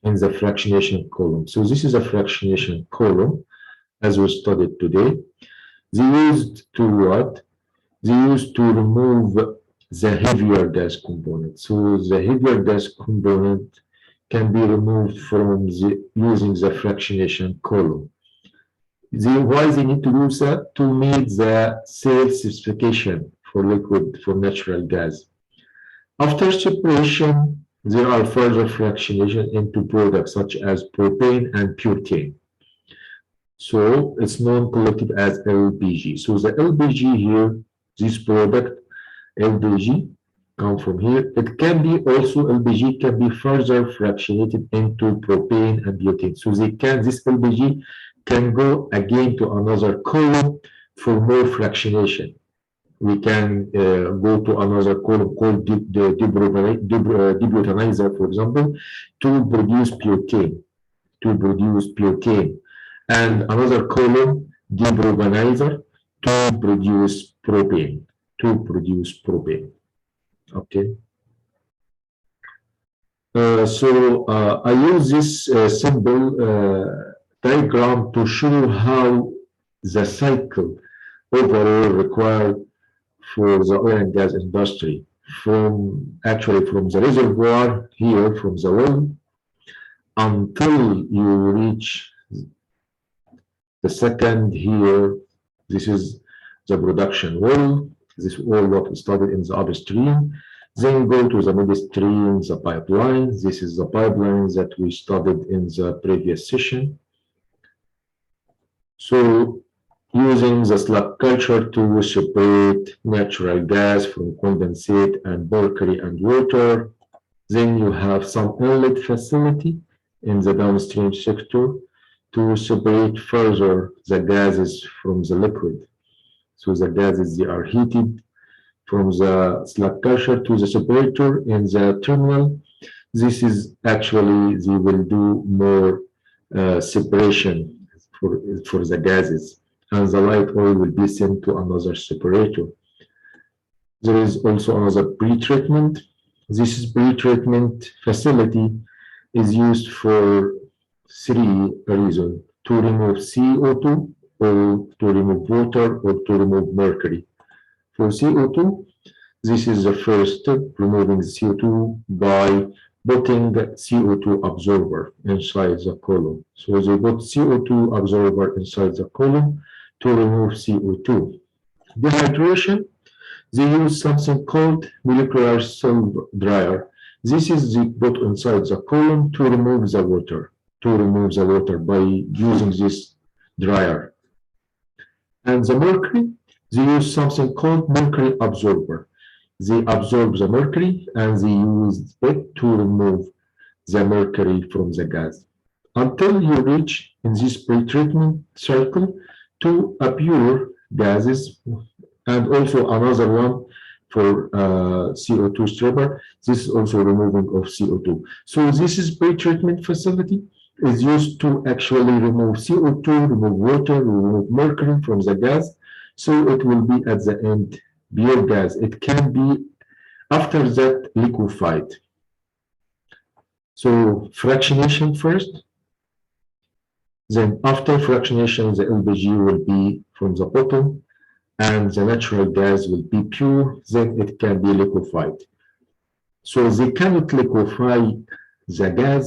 in the fractionation column. So this is a fractionation column as we studied today. They used to what? They used to remove the heavier gas component. So the heavier gas component can be removed from using the fractionation column. Why they need to do that? To meet the sales specification for liquid, for natural gas. After separation, there are further fractionation into products such as propane and butane. So it's known collectively as LPG. So the LPG here, this product, LPG, come from here. It can be also, LPG can be further fractionated into propane and butane. So this LPG can go again to another column for more fractionation. We can go to another column called debutanizer, for example, to produce butane. And another column, deprotonizer, to produce propane. Okay. I use this simple diagram to show how the cycle overall required for the oil and gas industry, from the reservoir here, from the well, until you reach the second here. This is the production well. This is all what we studied in the upstream. Then go to the midstream, the pipeline. This is the pipeline that we studied in the previous session. So using the slug culture to separate natural gas from condensate and mercury and water. Then you have some inlet facility in the downstream sector to separate further the gases from the liquid. So the gases, they are heated from the slug culture to the separator in the terminal. This is actually, they will do more separation for the gases, and the light oil will be sent to another separator. There is also another pre-treatment. This pre-treatment facility is used for three reasons: to remove CO2, or to remove water, or to remove mercury. For CO2, this is the first step, removing CO2 by putting CO2 absorber inside the column. So they put CO2 absorber inside the column to remove CO2. Dehydration, they use something called molecular self dryer. This is they put inside the column to remove the water, by using this dryer. And the mercury, they use something called mercury absorber. They absorb the mercury and they use it to remove the mercury from the gas until you reach in this pre-treatment cycle to a pure gases, and also another one for CO2 stripper. This is also removing of CO2. So this is pre-treatment facility is used to actually remove CO2, remove water, remove mercury from the gas. So it will be at the end pure gas. It can be after that liquefied. So fractionation first. Then after fractionation, the LPG will be from the bottom and the natural gas will be pure, then it can be liquefied. So they cannot liquefy the gas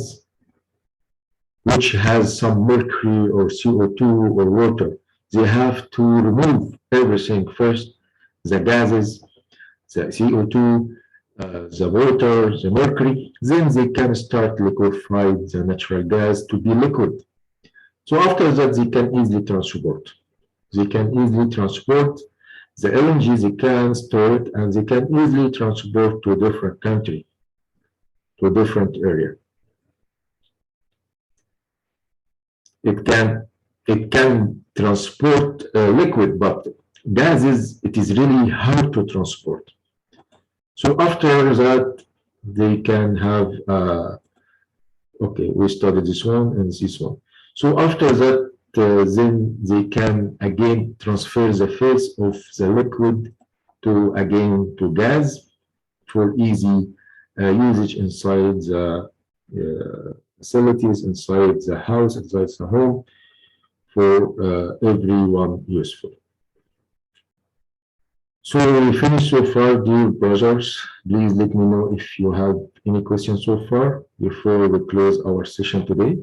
which has some mercury or CO2 or water. They have to remove everything first, the gases, the CO2, the water, the mercury, then they can start liquefy the natural gas to be liquid. So after that, they can easily transport. They can easily transport the LNG, they can store it, and they can easily transport to a different country, to a different area. It can transport liquid, but gases, it is really hard to transport. So after that, they can have, okay, we studied this one and this one. So after that, then they can again transfer the phase of the liquid to gas for easy usage inside the facilities, inside the house, inside the home, for everyone useful. So we finished so far, dear brothers. Please let me know if you have any questions so far before we close our session today.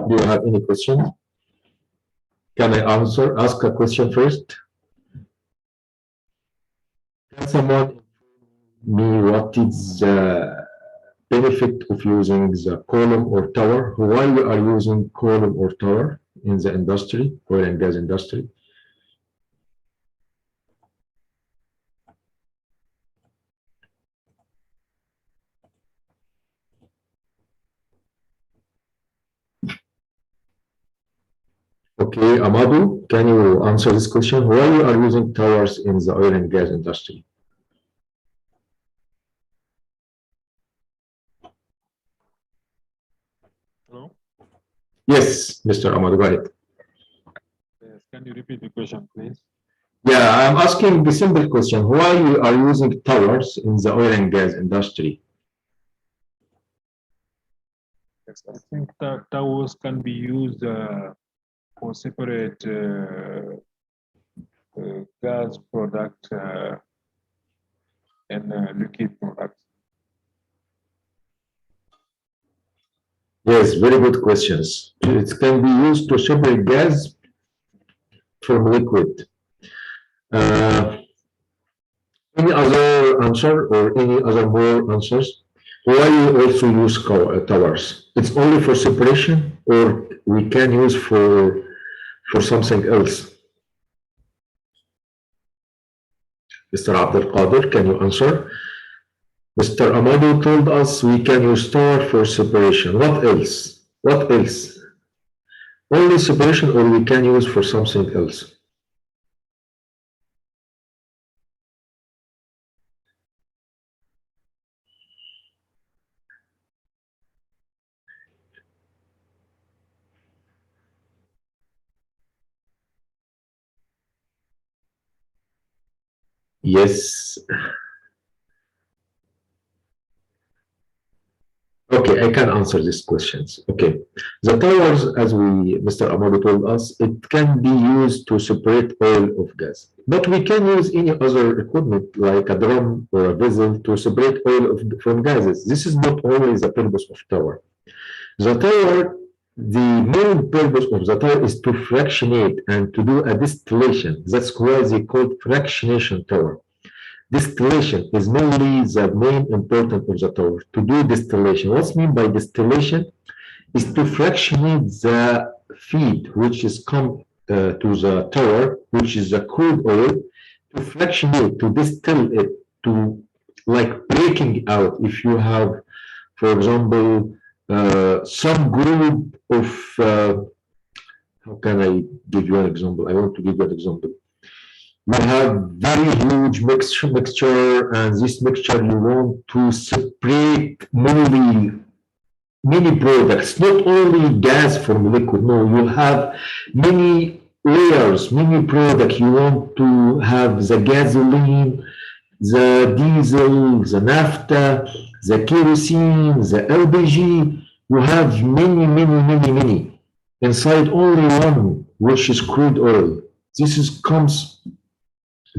Do you have any question? Can I ask a question first? Can someone me what is the benefit of using the column or tower? Why we are using column or tower in the industry, oil and gas industry? Okay, Amadou, can you answer this question? Why we are using towers in the oil and gas industry? Hello? Yes, Mr. Amadou, go ahead. Yes, can you repeat the question, please? Yeah, I'm asking the simple question. Why we are using towers in the oil and gas industry? Yes, I think that towers can be used for separate gas product and liquid product. Yes, very good questions. It can be used to separate gas from liquid. Any other answer or any other more answers? Why we also use towers? It's only for separation or we can use for something else? Mr. Abdul Qadir, can you answer? Mr. Amadu told us we can use tower for separation. What else? What else? Only separation or we can use for something else? Yes. Okay, I can answer these questions. Okay. The towers, as Mr. Amadu told us, it can be used to separate oil of gas. But we can use any other equipment like a drum or a vessel to separate oil from gases. This is not always the purpose of tower. The tower, the main purpose of the tower is to fractionate and to do a distillation. That's why they call it fractionation tower. Distillation is mainly the main important of the tower. To do distillation, what's mean by distillation is to fractionate the feed which is come to the tower, which is the crude oil, to fractionate, to distill it, to like breaking out. If you have, for example, some group of, how can I give you an example? I want to give you an example. You have very huge mixture, and this mixture you want to separate many products, not only gas from liquid. No, you have many layers, many products. You want to have the gasoline, the diesel, the naphtha, the kerosene, the LPG. You have many inside only one, which is crude oil.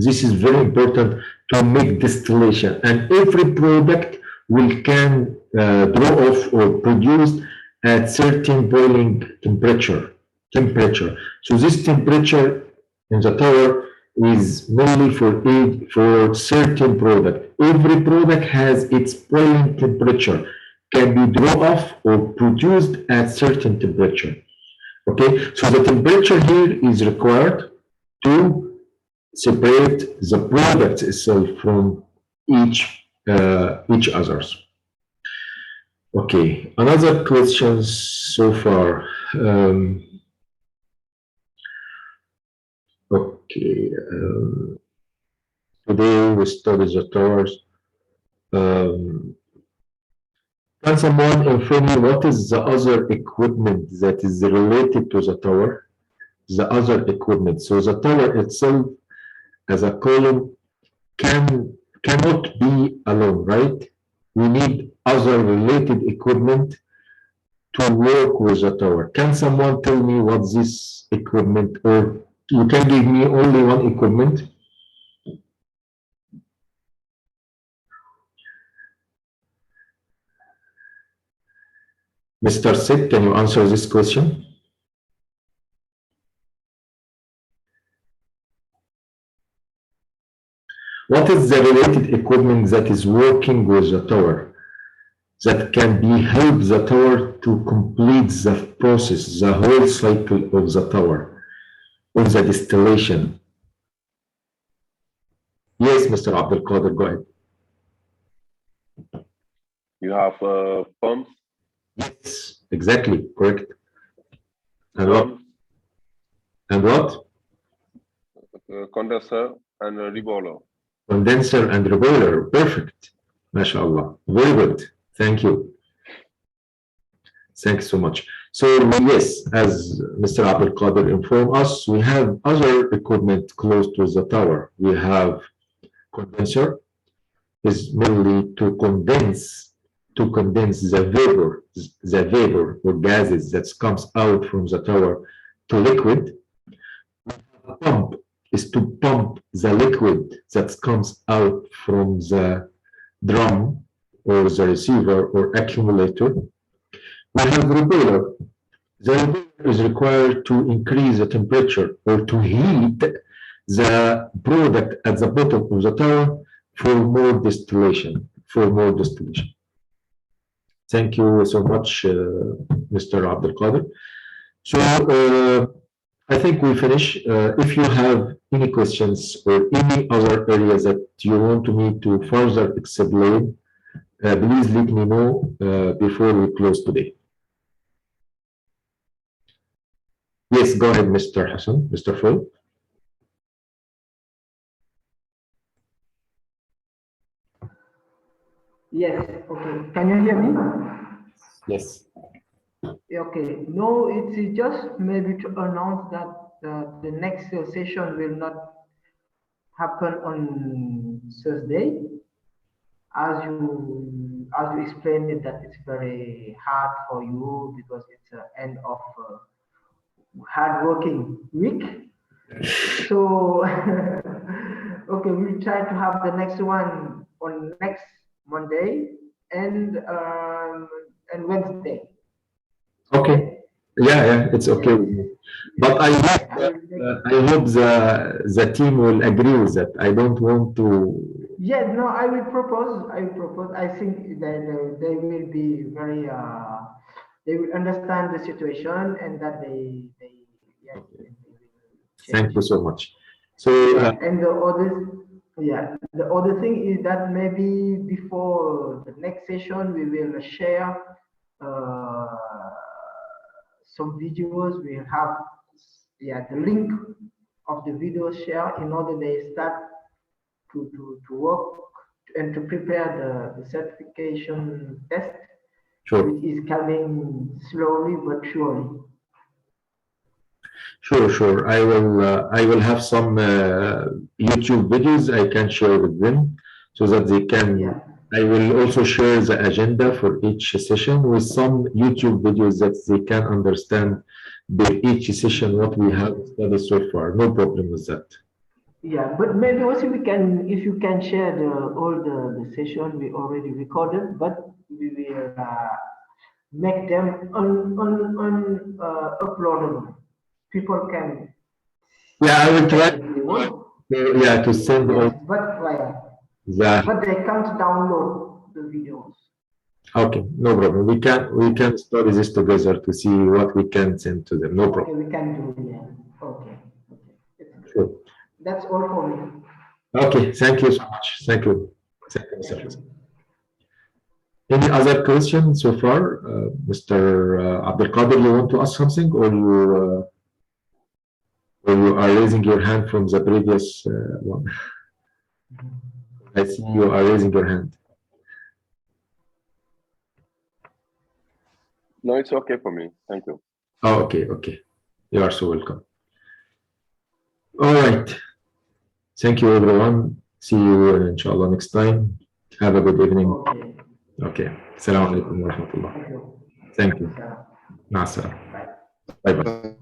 This is very important to make distillation, and every product will can draw off or produce at certain boiling temperature. So this temperature in the tower is mainly for certain product. Every product has its boiling temperature, can be draw off or produced at certain temperature. Okay, so the temperature here is required to separate the product itself from each others. Okay, another question so far. Okay, today we study the towers. Can someone inform me what is the other equipment that is related to the tower? The other equipment. So the tower itself as a column cannot be alone, right? We need other related equipment to work with the tower. Can someone tell me what this equipment, or you can give me only one equipment? Mr. Sid, can you answer this question? What is the related equipment that is working with the tower that can be help the tower to complete the process, the whole cycle of the tower, of the distillation? Yes, Mr. Abdul Qadir, go ahead. You have pumps, Yes, exactly, correct. And what? drums, And what? condenser, and a reboiler. Condenser and reboiler, perfect. MashaAllah, very good. Thank you. Thanks so much. So yes, as Mr. Abdul Qadir informed us, we have other equipment close to the tower. We have condenser, is mainly to condense the vapor or gases that comes out from the tower to liquid. Pump is to pump the liquid that comes out from the drum or the receiver or accumulator. I have repeater. The repeater is required to increase the temperature or to heat the product at the bottom of the tower for more distillation. Thank you so much, Mr. Abdelkader. So I think we finish. If you have any questions or any other areas that you want me to further explain, please let me know before we close today. Yes, go ahead, Mr. Hassan, Mr. Phil. Yes, okay. Can you hear me? Yes. Okay. No, it's just maybe to announce that the next session will not happen on Thursday. As you explained it, that it's very hard for you because it's the end of hard working week. So okay, we'll try to have the next one on next Monday and Wednesday. Okay. Yeah, it's okay with me. But I hope the team will agree with that. I don't want to. Yeah, no, I will propose. I think that they will be very. They will understand the situation and that they will Thank you so much. So and the other thing is that maybe before the next session we will share some videos. We have the link of the video share in order they start to work and to prepare the certification test, sure. which is coming slowly but surely. Sure. I will have some YouTube videos I can share with them so that they can. Yeah. I will also share the agenda for each session with some YouTube videos that they can understand each session what we have studied so far. No problem with that. Yeah, but maybe also we can, if you can share all the session we already recorded, but we will make them uploadable. People can. Yeah, I will try. If they want. Yeah, to send all but they can't download the videos. Okay, no problem. We can study this together to see what we can send to them. No problem. Okay, we can do, yeah. Okay. Sure. That's all for me. Okay, thank you so much. Thank you. Mr. Hassan. Any other questions so far? Mr. Abdelkader, you want to ask something or you are raising your hand from the previous one? I see you are raising your hand. No, it's okay for me. Thank you. Oh, okay. You are so welcome. All right. Thank you, everyone. See you, inshallah, next time. Have a good evening. Okay. Assalamu alaikum wa rahmatullah. Thank you. Bye bye.